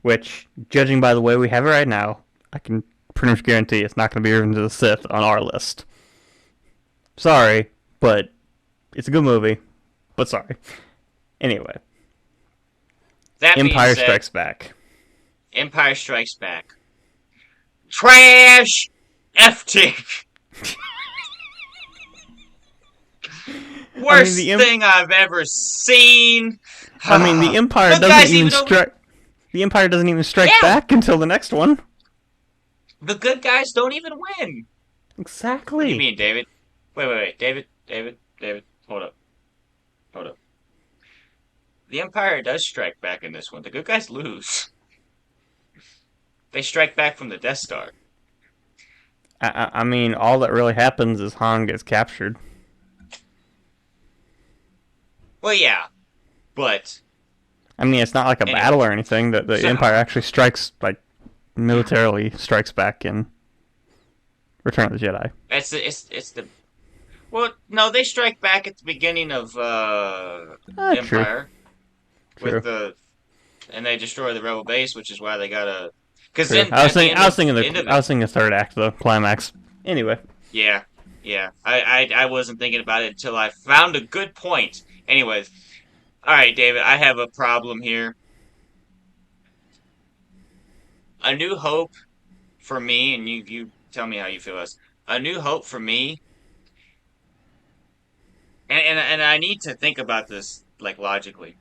Which, judging by the way we have it right now, I can pretty much guarantee it's not going to be Revenge of the Sith on our list. Sorry, but it's a good movie. But sorry. Anyway, That being Empire said, Strikes Back. Empire Strikes Back. Trash! F tier! I mean, Worst thing I've ever seen! the Empire The doesn't guys even even don't- strike. The Empire doesn't even strike Yeah. back until the next one. The good guys don't even win! Exactly. What do you mean, David? Wait. David. Hold up. The Empire does strike back in this one. The good guys lose. They strike back from the Death Star. I mean, all that really happens is Han gets captured. Well, yeah. But, I mean, it's not like a Anyway. battle or anything. The So- Empire actually strikes, like, militarily strikes back in Return of the Jedi. it's the... Well, no, they strike back at the beginning of, True. Empire. True. With the... And they destroy the Rebel base, which is why they gotta... Because True. then, I was at the end thinking of- end of I was thinking the third act, the climax. Anyway, Yeah. I wasn't thinking about it until I found a good point. Anyways, all right, David, I have a problem here. A New Hope for me, and you tell me how you feel. A New Hope for me, and I need to think about this like logically.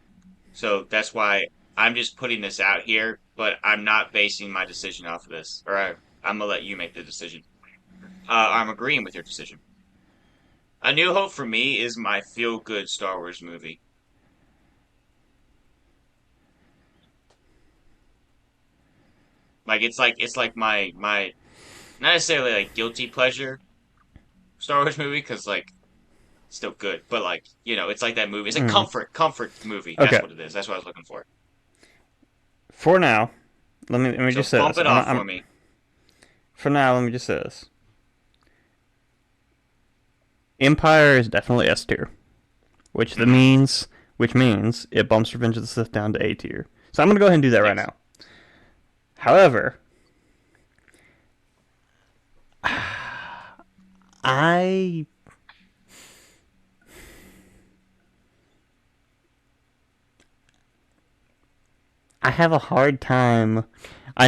So that's why I'm just putting this out here, but I'm not basing my decision off of this. I'm gonna let you make the decision. I'm agreeing with your decision. A New Hope for me is my feel-good Star Wars movie. Like it's like my not necessarily like guilty pleasure Star Wars movie because like it's still good, but like it's like that movie. It's a comfort movie. That's Okay. what it is. That's what I was looking for. for now, let me So just say bump this. it off for me. For now, let me just say this. Empire is definitely S tier, which means it bumps Revenge of the Sith down to A tier. So I'm gonna go ahead and do that right Yes. now. However, I I have a hard time. I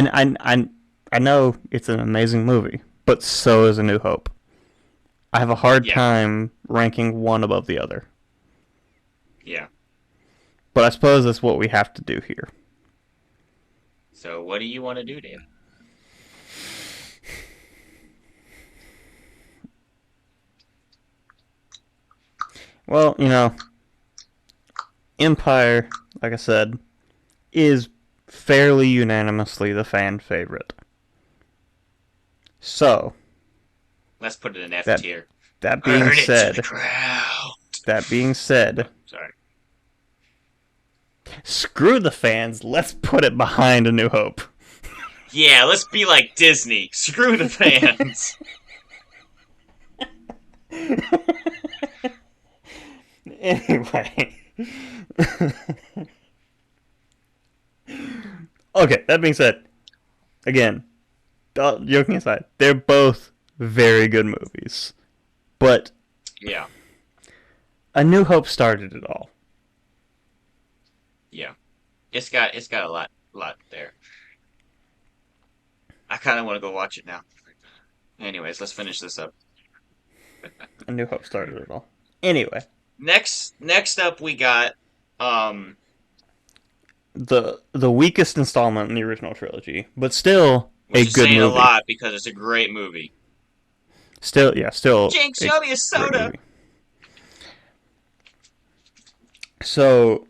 know it's an amazing movie, but so is A New Hope. I have a hard Yeah, time ranking one above the other. yeah. But I suppose that's what we have to do here. So what do you want to do, Dave? Well, Empire, like I said, is fairly unanimously the fan favorite. So, Let's put it in F that tier. that being Earn it to the said, ground. that being said, Sorry. screw the fans, let's put it behind A New Hope. Yeah, let's be like Disney. Screw the fans. Anyway. Okay, that being said, again, joking aside, they're both very good movies. But Yeah, A New Hope started it all. yeah. It's got a lot there. I kind of want to go watch it now. Anyways, let's finish this up. A New Hope started it all. Anyway, Next up we got um the weakest installment in the original trilogy, but still a which is good saying a movie. lot because it's a great movie. Still Jinx, a show me a great soda. movie. So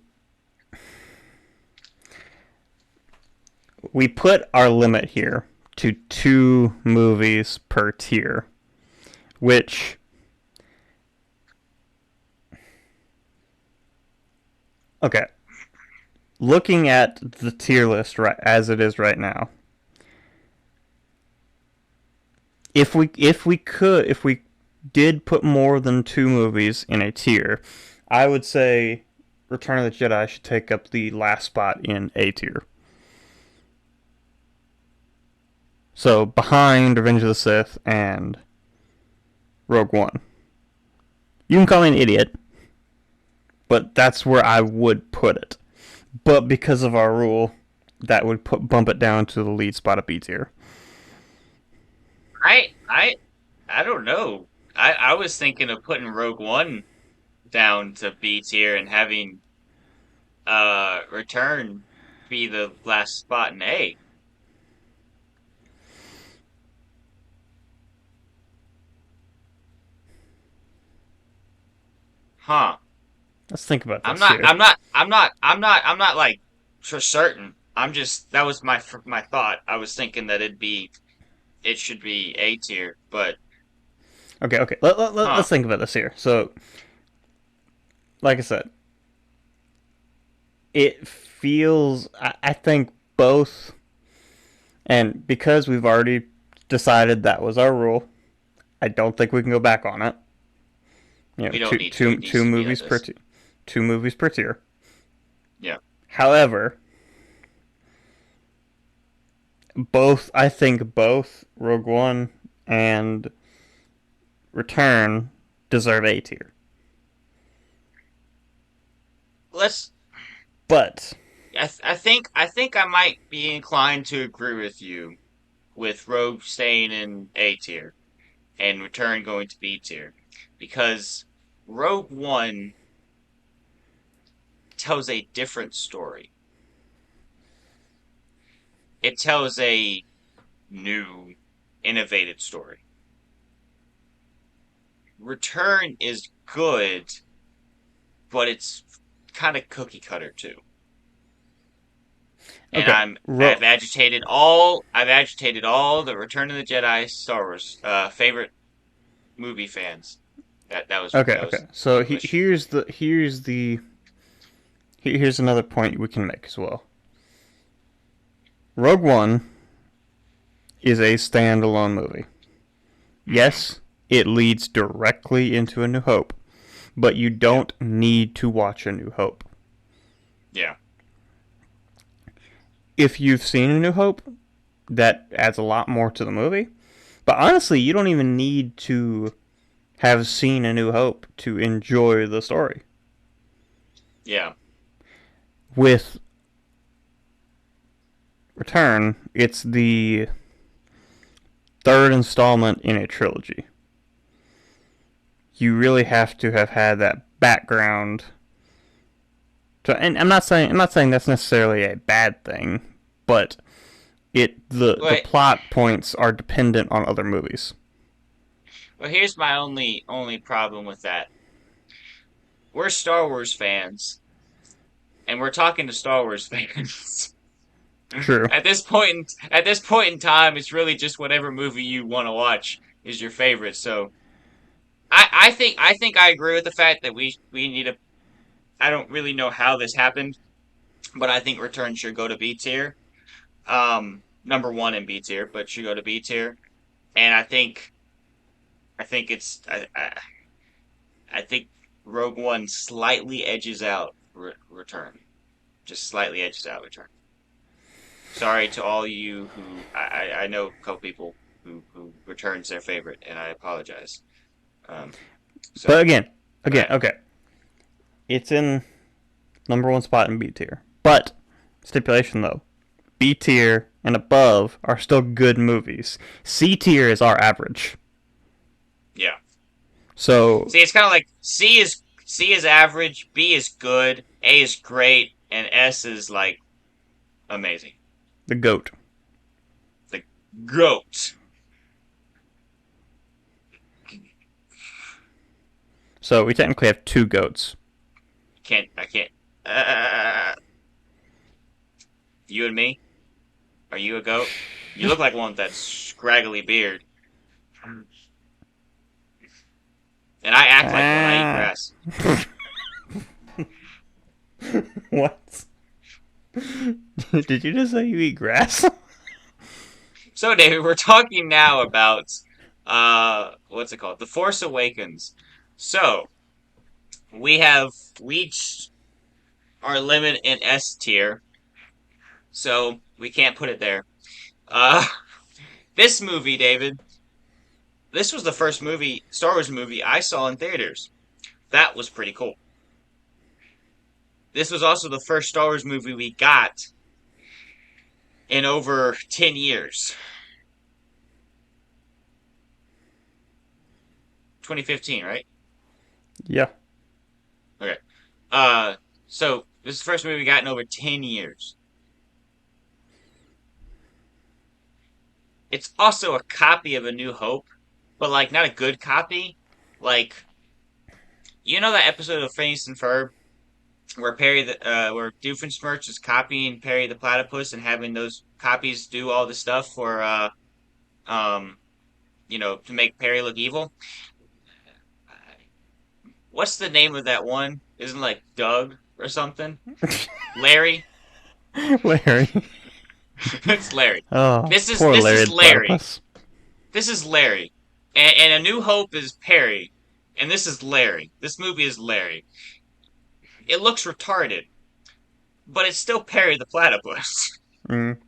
we put our limit here to 2 movies per tier, which okay, looking at the tier list right as it is right now, if we did put more than 2 movies in a tier, I would say Return of the Jedi should take up the last spot in A tier. So behind Revenge of the Sith and Rogue One. You can call me an idiot, but that's where I would put it. But because of our rule, that would bump it down to the lead spot of B tier. I I I don't know. I was thinking of putting Rogue One down to B tier and having Return be the last spot in A. Huh. Let's think about I'm this not. here. I'm not like for certain. I'm just. That was my thought. I was thinking that it should be A tier, but Okay. huh. Let's think about this here. So, like I said, it feels. I think both, and because we've already decided that was our rule, I don't think we can go back on it. We don't need to. It needs Two to be like movies per this. 2 movies per tier. Yeah. However, I think both Rogue One and Return deserve A tier. Let's. But I think I might be inclined to agree with you with Rogue staying in A tier and Return going to B tier because Rogue One tells a different story. It tells a new, innovative story. Return is good, but it's kind of cookie cutter too. And okay, I've agitated all the Return of the Jedi Star Wars favorite movie fans. That okay. was So English. here's another point we can make as well. Rogue One is a standalone movie. Hmm. Yes, it leads directly into A New Hope, but you Yeah. don't need to watch A New Hope. Yeah. If you've seen A New Hope, that adds a lot more to the movie. But honestly, you don't even need to have seen A New Hope to enjoy the story. Yeah. With Return, it's the third installment in a trilogy. You really have to have had that background. And I'm not saying that's necessarily a bad thing, but the But plot points are dependent on other movies. here's my only problem with that. We're Star Wars fans, and we're talking to Star Wars fans. True. At this point in time, it's really just whatever movie you want to watch is your favorite. So I think I agree with the fact that we need a. I don't really know how this happened, but I think Return should go to B tier. Number one in B tier, but should go to B tier. And I think I think Rogue One slightly edges out Return, just slightly edges out Return. Sorry to all you who I know a couple people who returns their favorite, and I apologize. Um, But so, again, but okay. It's in number one spot in B tier. But, stipulation though, B tier and above are still good movies. C tier is our average. yeah. So, See, it's kind of like C is average, B is good, A is great, and S is like amazing. the GOAT. The goat. So, we technically have two GOATs. Can't I can't. Uh, you and me? Are you a goat? You look like one with that scraggly beard, and I act like one. I eat Ah. grass. What? Did you just say you eat grass? So, David, we're talking now about what's it called? The Force Awakens. So, we have reached our limit in S tier, so we can't put it there. Uh, this movie, David, this was the first movie, Star Wars movie I saw in theaters. That was pretty cool. This was also the first Star Wars movie we got in over 10 years. 2015, right? Yeah. Okay. Uh, so this is the first movie we got in over 10 years. It's also a copy of A New Hope, but like not a good copy. Like, you know that episode of Phineas and Ferb where where Doofenshmirtz is copying Perry the Platypus and having those copies do all the stuff for um to make Perry look evil. What's the name of that one? Isn't it like Doug or something? Larry? Larry. It's Larry. Oh, This is poor this Larry is the Larry. platypus. This is Larry. And A New Hope is Perry. And this is Larry. This movie is Larry. It looks retarded, but it's still Perry the Platypus. Mm.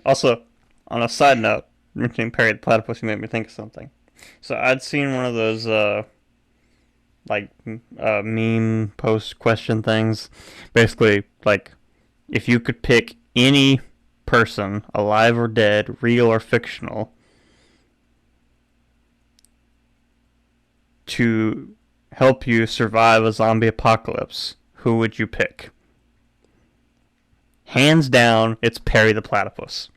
Also, on a side note, mentioning Perry the platypus, you made me think of something. So I'd seen one of those like meme post question things. Basically, like if you could pick any person, alive or dead, real or fictional, to help you survive a zombie apocalypse, who would you pick? Hands down, it's Perry the platypus.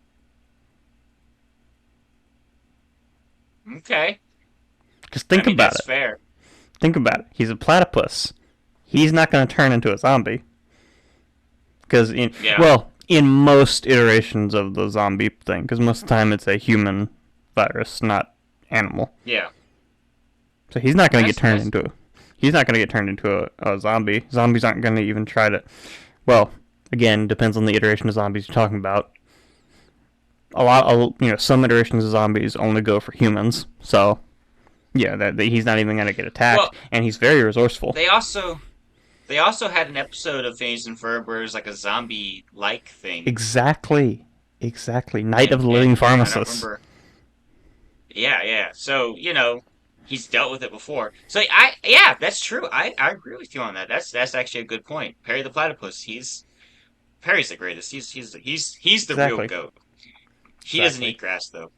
Okay. Because I think mean, about that's it. fair. Think about it. He's a platypus. He's not going to turn into a zombie. Because Yeah. in most iterations of the zombie thing, because most of the time it's a human virus, not animal. Yeah. So he's not going to get turned That's into a. He's not going to get turned into a zombie. Zombies aren't going to even try to. Well, again, depends on the iteration of zombies you're talking about. Some iterations of zombies only go for humans. So, yeah, that he's not even going to get attacked, Well, and he's very resourceful. they also had an episode of Phineas and Ferb where it was like a zombie like thing. Exactly. Night of And the Living I don't Pharmacist. remember. Yeah, yeah. So, he's dealt with it before. So yeah, that's true. I agree with you on that. That's actually a good point. Perry the Platypus, Perry's the greatest. He's the real Exactly. goat. He doesn't Exactly. eat grass though.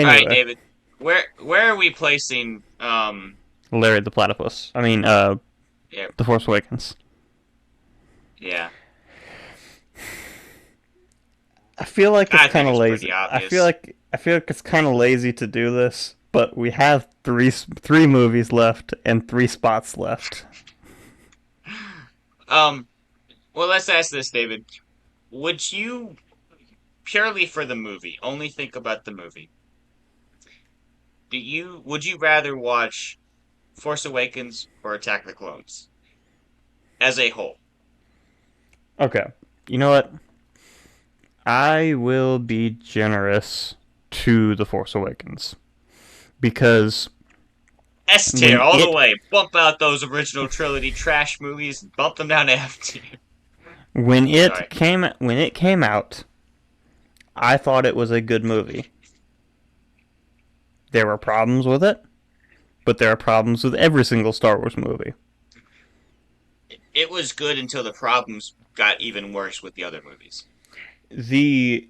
All right, Anyway, David. Where are we placing Larry the Platypus. I mean, yeah, The Force Awakens. yeah. I feel like it's I kind think of it's lazy. pretty obvious. I feel like it's kind of lazy to do this, but we have three movies left and three spots left. Um, well, let's ask this, David. Would you purely for the movie, only think about the movie? Would you rather watch Force Awakens or Attack of the Clones as a whole? Okay. You know what? I will be generous to The Force Awakens because S tier when all the it way. Bump out those original trilogy trash movies and bump them down to F tier. Sorry. when it came out, I thought it was a good movie. There were problems with it, but there are problems with every single Star Wars movie. It was good until the problems got even worse with the other movies. The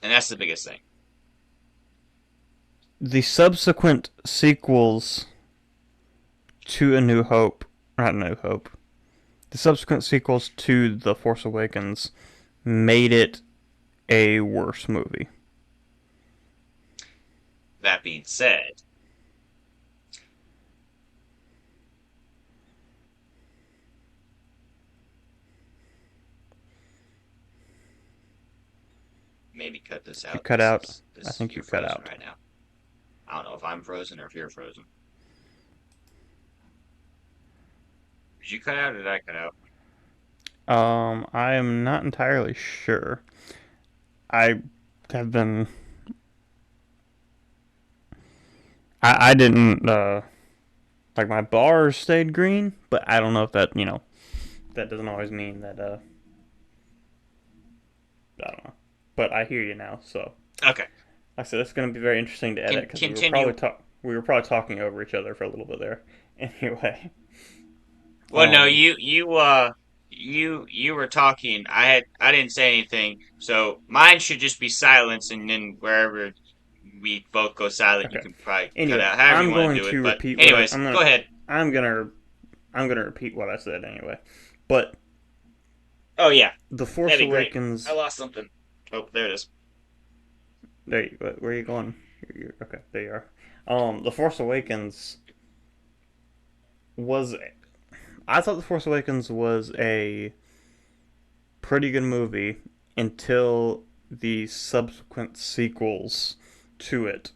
And that's the biggest thing. the subsequent sequels to A New Hope, not New Hope, the subsequent sequels to The Force Awakens made it a worse movie. That being said, maybe cut this You out. cut out. I This think you you're cut frozen out. right now. I don't know if I'm frozen or if you're frozen. Did you cut out or did I cut out? I am not entirely sure. I have been. I didn't like my bars stayed green, but I don't know if that that doesn't always mean that I don't know. But I hear you now, so Okay. like I said it's going to be very interesting to edit because Continue. we were probably talking over each other for a little bit there. Anyway, Well, no, um, you were talking. I didn't say anything, so mine should just be silence, and then wherever we both go silent, you okay. can probably cut Anyway, out however you I'm want to going do it. to But repeat what anyways, go ahead. I'm gonna I'm gonna repeat what I said anyway. But Oh yeah, the that'd Force be great. I Awakens. lost something. Oh, there it is. Where are you going? Okay, there you are. The Force Awakens was. I thought the Force Awakens was a pretty good movie until the subsequent sequels to it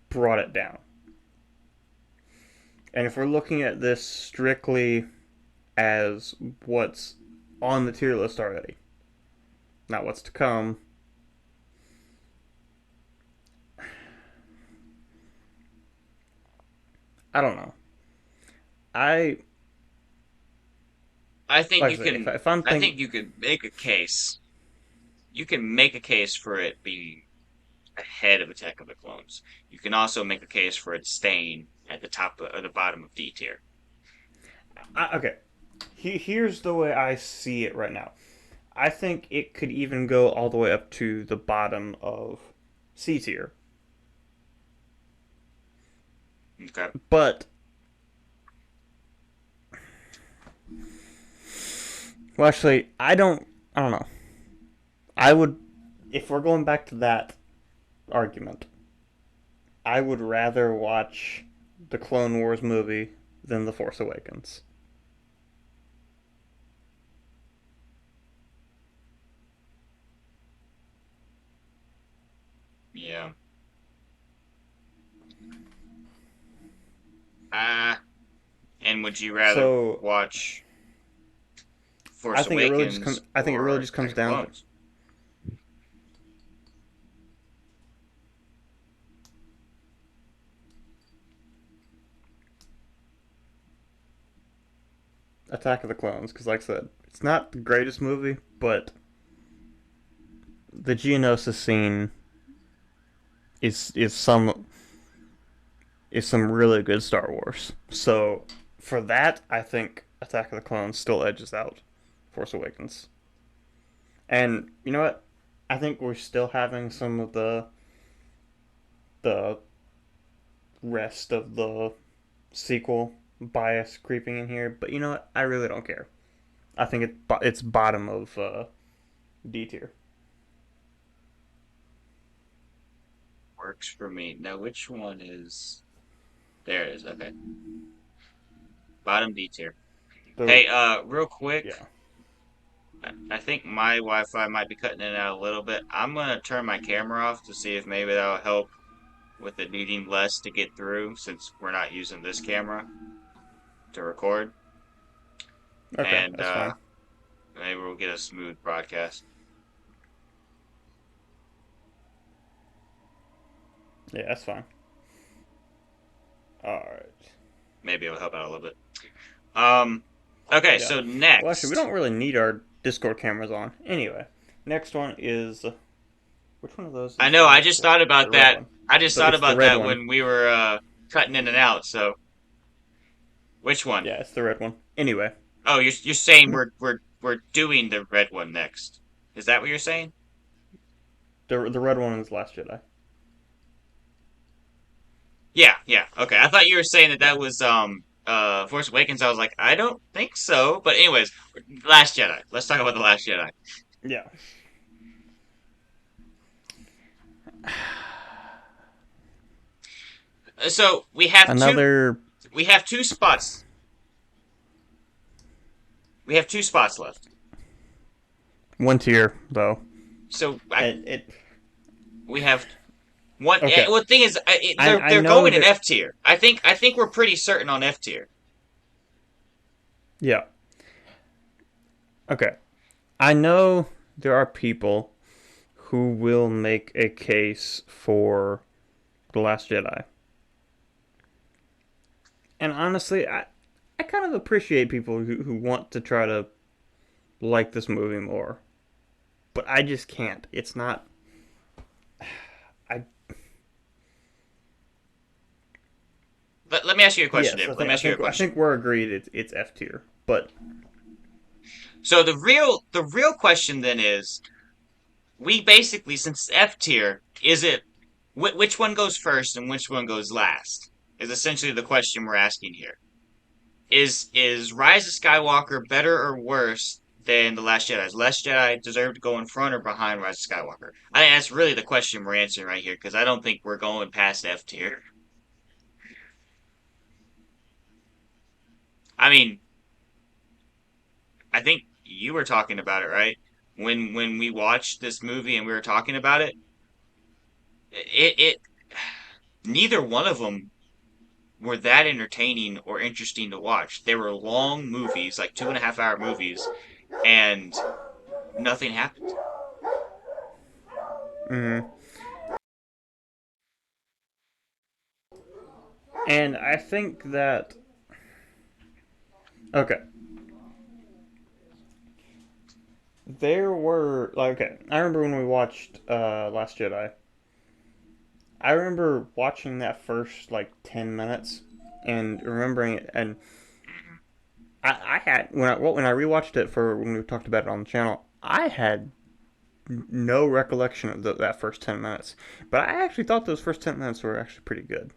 brought it down. And if we're looking at this strictly as what's on the tier list already, not what's to come, I don't know. I I think like I you said, can. if I'm I thinking, think you could make a case. You can make a case for it being ahead of Attack of the Clones. You can also make a case for it staying at the top or the bottom of D tier. okay, here's the way I see it right now. I think it could even go all the way up to the bottom of C tier. Okay. But well, actually, I don't know. I would, if we're going back to that argument, I would rather watch the Clone Wars movie than the Force Awakens. Yeah. Uh, and would you rather So watch Force Awakens I think it really or just Attack comes of the down to Clones? Attack of the Clones because, like I said, it's not the greatest movie, but the Geonosis scene is some really good Star Wars. So For that, I think Attack of the Clones still edges out Force Awakens. And you know what? I think we're still having some of the rest of the sequel bias creeping in here, but you know what? I really don't care. I think it's bottom of D tier. Works for me. Now, which one is? There it is. Okay, bottom D tier. The Hey, real quick, yeah. I think my Wi-Fi might be cutting in and out a little bit. I'm gonna turn my camera off to see if maybe that'll help with it needing less to get through, since we're not using this camera to record, Okay, and that's fine. maybe we'll get a smooth broadcast. Yeah, that's fine. All right. Maybe it'll help out a little bit. Um, okay, Yeah. so Well, actually, we next, don't really need our Discord cameras on. Anyway, next one is which one of those I is know the I next just one? thought It's about the red that. one. I just thought It's the about red that one. when we were cutting in and out. So, which one? Yeah, it's the red one. Anyway, Oh, you're saying we're doing the red one next. Is that what you're saying? the red one is Last Jedi. Yeah, yeah. Okay. I thought you were saying that Yeah. that was Force Awakens. I was like, I don't think so. But anyways, Last Jedi. Let's talk about the Last Jedi. Yeah. So Another we have two spots. We have two spots left. one tier though. So It we have one. okay. Well, the thing is, I they're know going in that. F tier. I think we're pretty certain on F tier. Yeah. Okay. I know there are people who will make a case for the Last Jedi, and honestly, I kind of appreciate people who want to try to like this movie more, but I just can't. It's not. I Let me ask you a question, yes, David. Let me ask you a I question. think we're agreed. It's F tier, but So the real question then is, we basically, since it's F tier, is it which one goes first and which one goes last? Is essentially the question we're asking here. Is Rise of Skywalker better or worse than The Last Jedi? Does Last Jedi deserve to go in front or behind Rise of Skywalker? I think that's really the question we're answering right here, because I don't think we're going past F tier. I mean, I think you were talking about it, right? When we watched this movie and we were talking about it, it neither one of them were that entertaining or interesting to watch. They were long movies, like 2.5 hour movies, and nothing happened. mm, and I think that okay, there were like okay. I remember when we watched Last Jedi. I remember watching that first like 10 minutes and remembering it, and I had when I rewatched it for when we talked about it on the channel, I had no recollection of that first 10 minutes, but I actually thought those first 10 minutes were actually pretty good.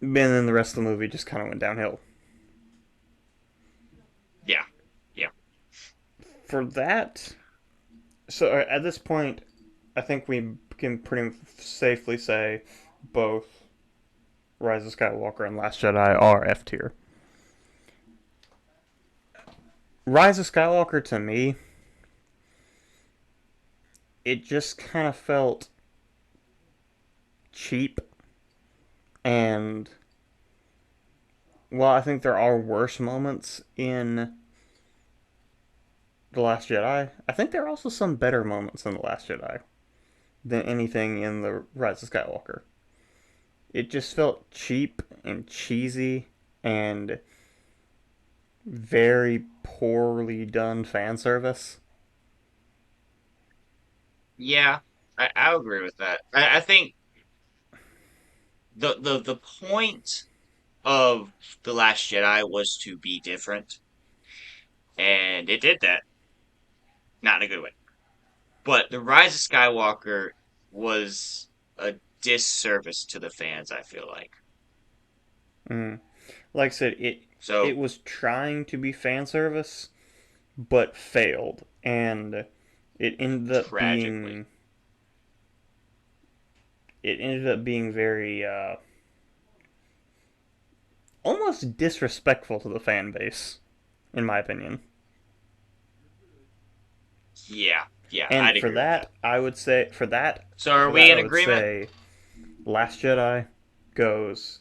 And then the rest of the movie just kind of went downhill. Yeah, yeah. For that, so at this point, I think we can pretty safely say both Rise of Skywalker and Last Jedi are F tier. Rise of Skywalker to me, it just kind of felt cheap, and while I think there are worse moments in The Last Jedi, I think there are also some better moments in The Last Jedi than anything in The Rise of Skywalker. It just felt cheap and cheesy and very poorly done fan service. Yeah, I agree with that. I think the point of The Last Jedi was to be different, and it did that, not in a good way. But The Rise of Skywalker was a disservice to the fans, I feel like. Mm. Like I said, it So was trying to be fan service, but failed, and it ended up tragically. being it ended up being very almost disrespectful to the fan base, in my opinion. Yeah, yeah, And I'd for agree with that. that, I would say So are for we that in I would agreement? say Last Jedi goes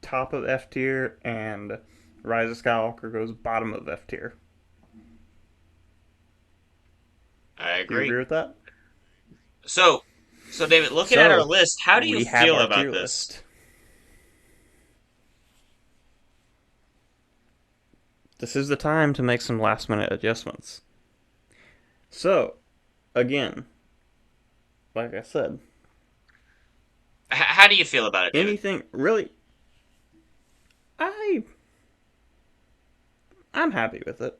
top of F tier, and Rise of Skywalker goes bottom of F tier. I Do you agree agree. with that? So, so David, looking at our So list, how do you we have feel our about tier this? list. This is the time to make some last minute adjustments. So, again, like I said, How do you feel about it, David? anything really I I'm happy with it.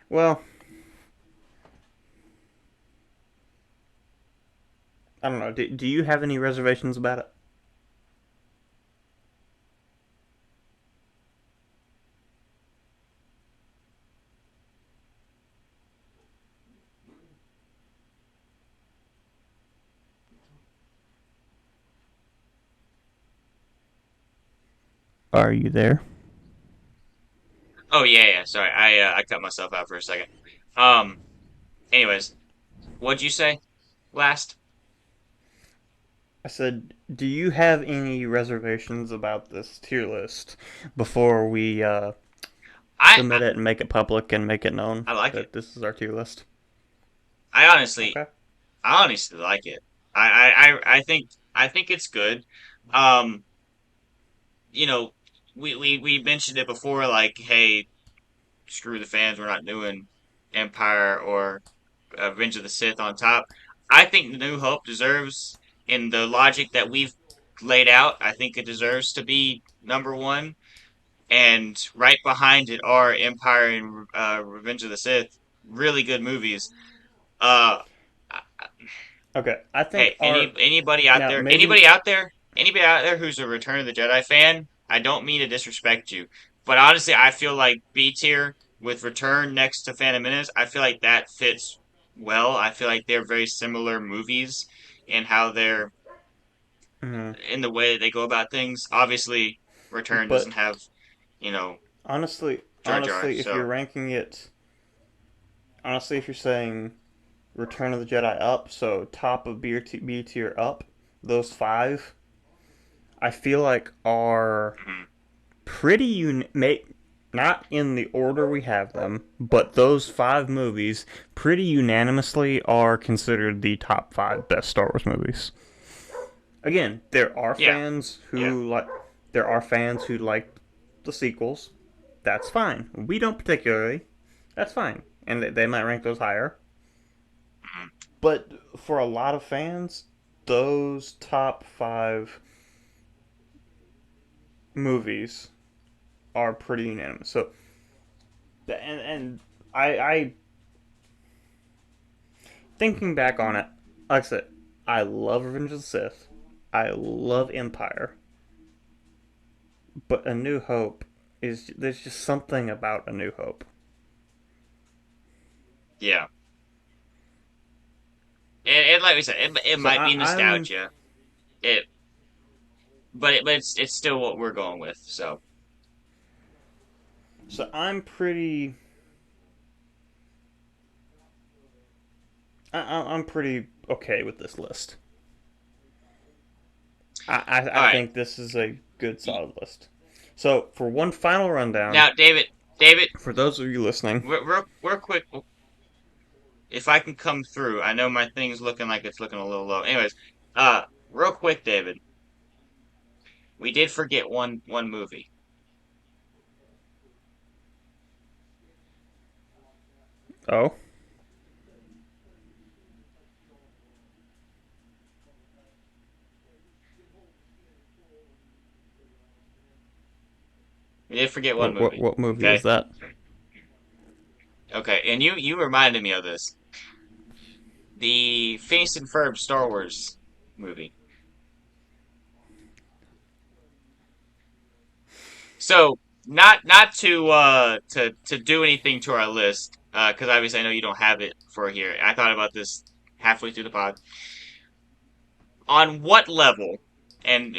Well, I don't know. Do you have any reservations about it? Are you there? Oh yeah, yeah. Sorry, I cut myself out for a second. Um. Anyways, what'd you say last? I said, do you have any reservations about this tier list before we I I, submit it and make it public and make it known I like it. that this is our tier list? I honestly, Okay. I honestly like it. I think it's good. Um. You know, we mentioned it before. Like, hey, screw the fans. We're not doing Empire or Revenge of the Sith on top. I think New Hope deserves, in the logic that we've laid out, I think it deserves to be number one. And right behind it are Empire and Revenge of the Sith. Really good movies. Uh, Okay. I think hey, our now maybe anybody out there who's a Return of the Jedi fan, I don't mean to disrespect you, but honestly, I feel like B tier with Return next to Phantom Menace, I feel like that fits well. I feel like they're very similar movies in how they're mhm. in the way that they go about things. Obviously, Return doesn't But have, you know, Jar Jar, honestly, if you're so ranking it, honestly, if you're saying Return of the Jedi up, so top of B tier up, those five, I feel like are mhm. pretty not in the order we have them, but those five movies pretty unanimously are considered the top five best Star Wars movies. Again, Yeah, yeah, there are fans who like the sequels. That's fine. We don't particularly. That's fine, and they might rank those higher. mhm. But for a lot of fans, those top five movies are pretty unanimous. So, and I thinking back on it, like I said, I love Revenge of the Sith. I love Empire, but A New Hope is there's just something about A New Hope. Yeah. And like we said, it So might be I'm nostalgia. It, but it's still what we're going with. So, I'm pretty I'm pretty okay with this list. I all right. think this is a good solid list. So for one final rundown, Now, David, for those of you listening, real quick, if I can come through, I know my thing's looking like it's looking a little low. Anyways, real quick, David, we did forget one movie. oh, We did forget one What movie. what movie is Okay. that? Okay. And you reminded me of this. The Phineas and Ferb Star Wars movie. So not to do anything to our list, because obviously I know you don't have it for here. I thought about this halfway through the pod. On what level, and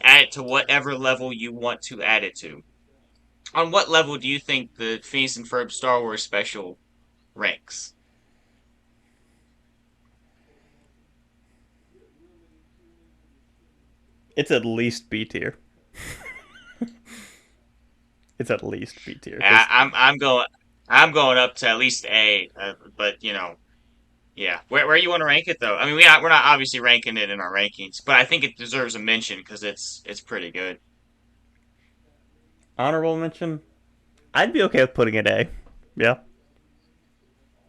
add it to whatever level you want to add it to. On what level do you think the Phineas and Ferb Star Wars special ranks? It's at least B tier. It's at least B tier I, because I'm going up to at least A, but yeah. Where you want to rank it though? I mean, we're not obviously ranking it in our rankings, but I think it deserves a mention because it's pretty good. honorable mention. I'd be okay with putting it A. Yeah.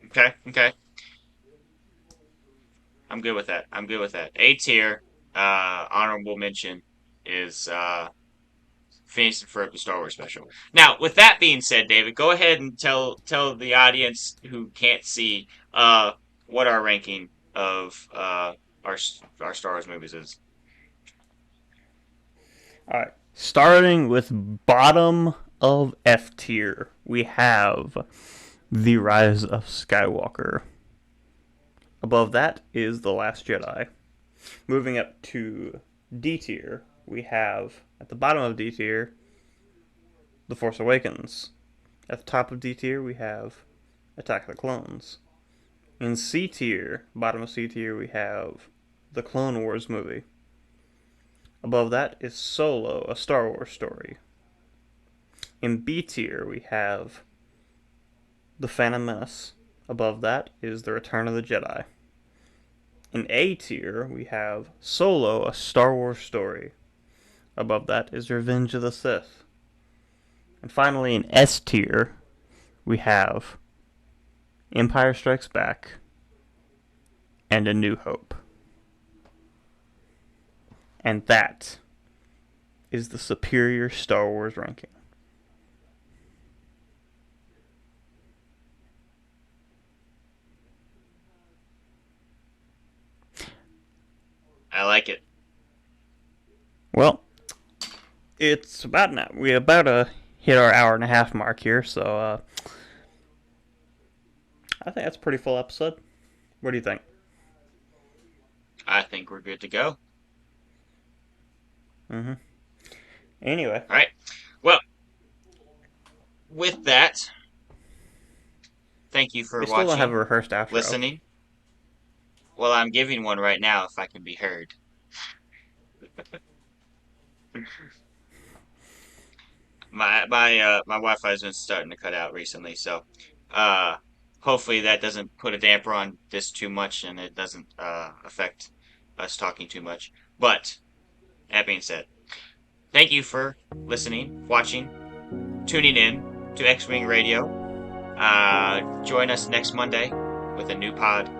Okay, okay, I'm good with that. I'm good with that. A tier, honorable mention is Phineas and Ferb the Star Wars special. Now, with that being said, David, go ahead and tell the audience who can't see what our ranking of our our Star Wars movies is. All right. Starting with bottom of F tier, we have The Rise of Skywalker. Above that is The Last Jedi. Moving up to D tier, we have at the bottom of D tier, The Force Awakens. At the top of D tier, we have Attack of the Clones. In C tier, bottom of C tier, we have the Clone Wars movie. Above that is Solo, a Star Wars story. In B tier, we have The Phantom Menace. Above that is The Return of the Jedi. In A tier, we have Solo, a Star Wars story. Above that is Revenge of the Sith. And finally, in S tier, we have Empire Strikes Back and A New Hope. And that is the superior Star Wars ranking. I like it. Well, it's about now. We about to hit our hour and a half mark here, so I think that's a pretty full episode. What do you think? I think we're good to go. Mm-hmm. Anyway, All right. Well, with that, thank you for we still don't have a watching, rehearsed outro. listening. Well, I'm giving one right now if I can be heard. My Wi-Fi's been starting to cut out recently, so uh hopefully that doesn't put a damper on this too much and it doesn't affect us talking too much. But that being said, thank you for listening, watching, tuning in to X-Wing Radio. Join us next Monday with a new pod.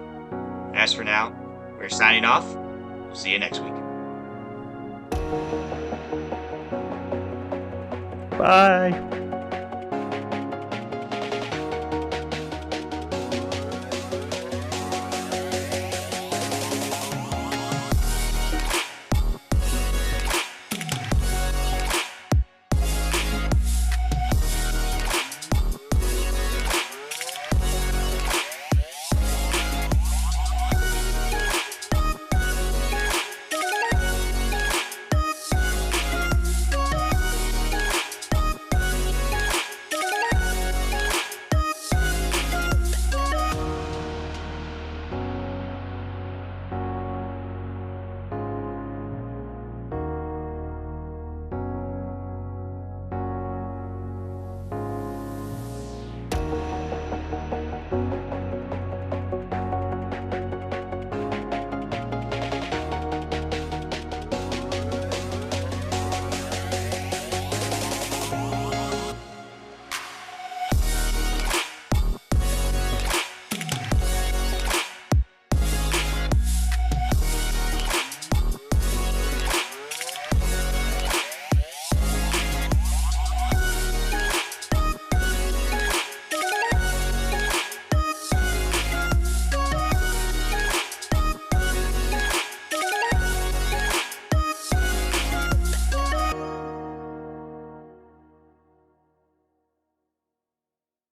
As for now, we're signing off. See you next week. Bye.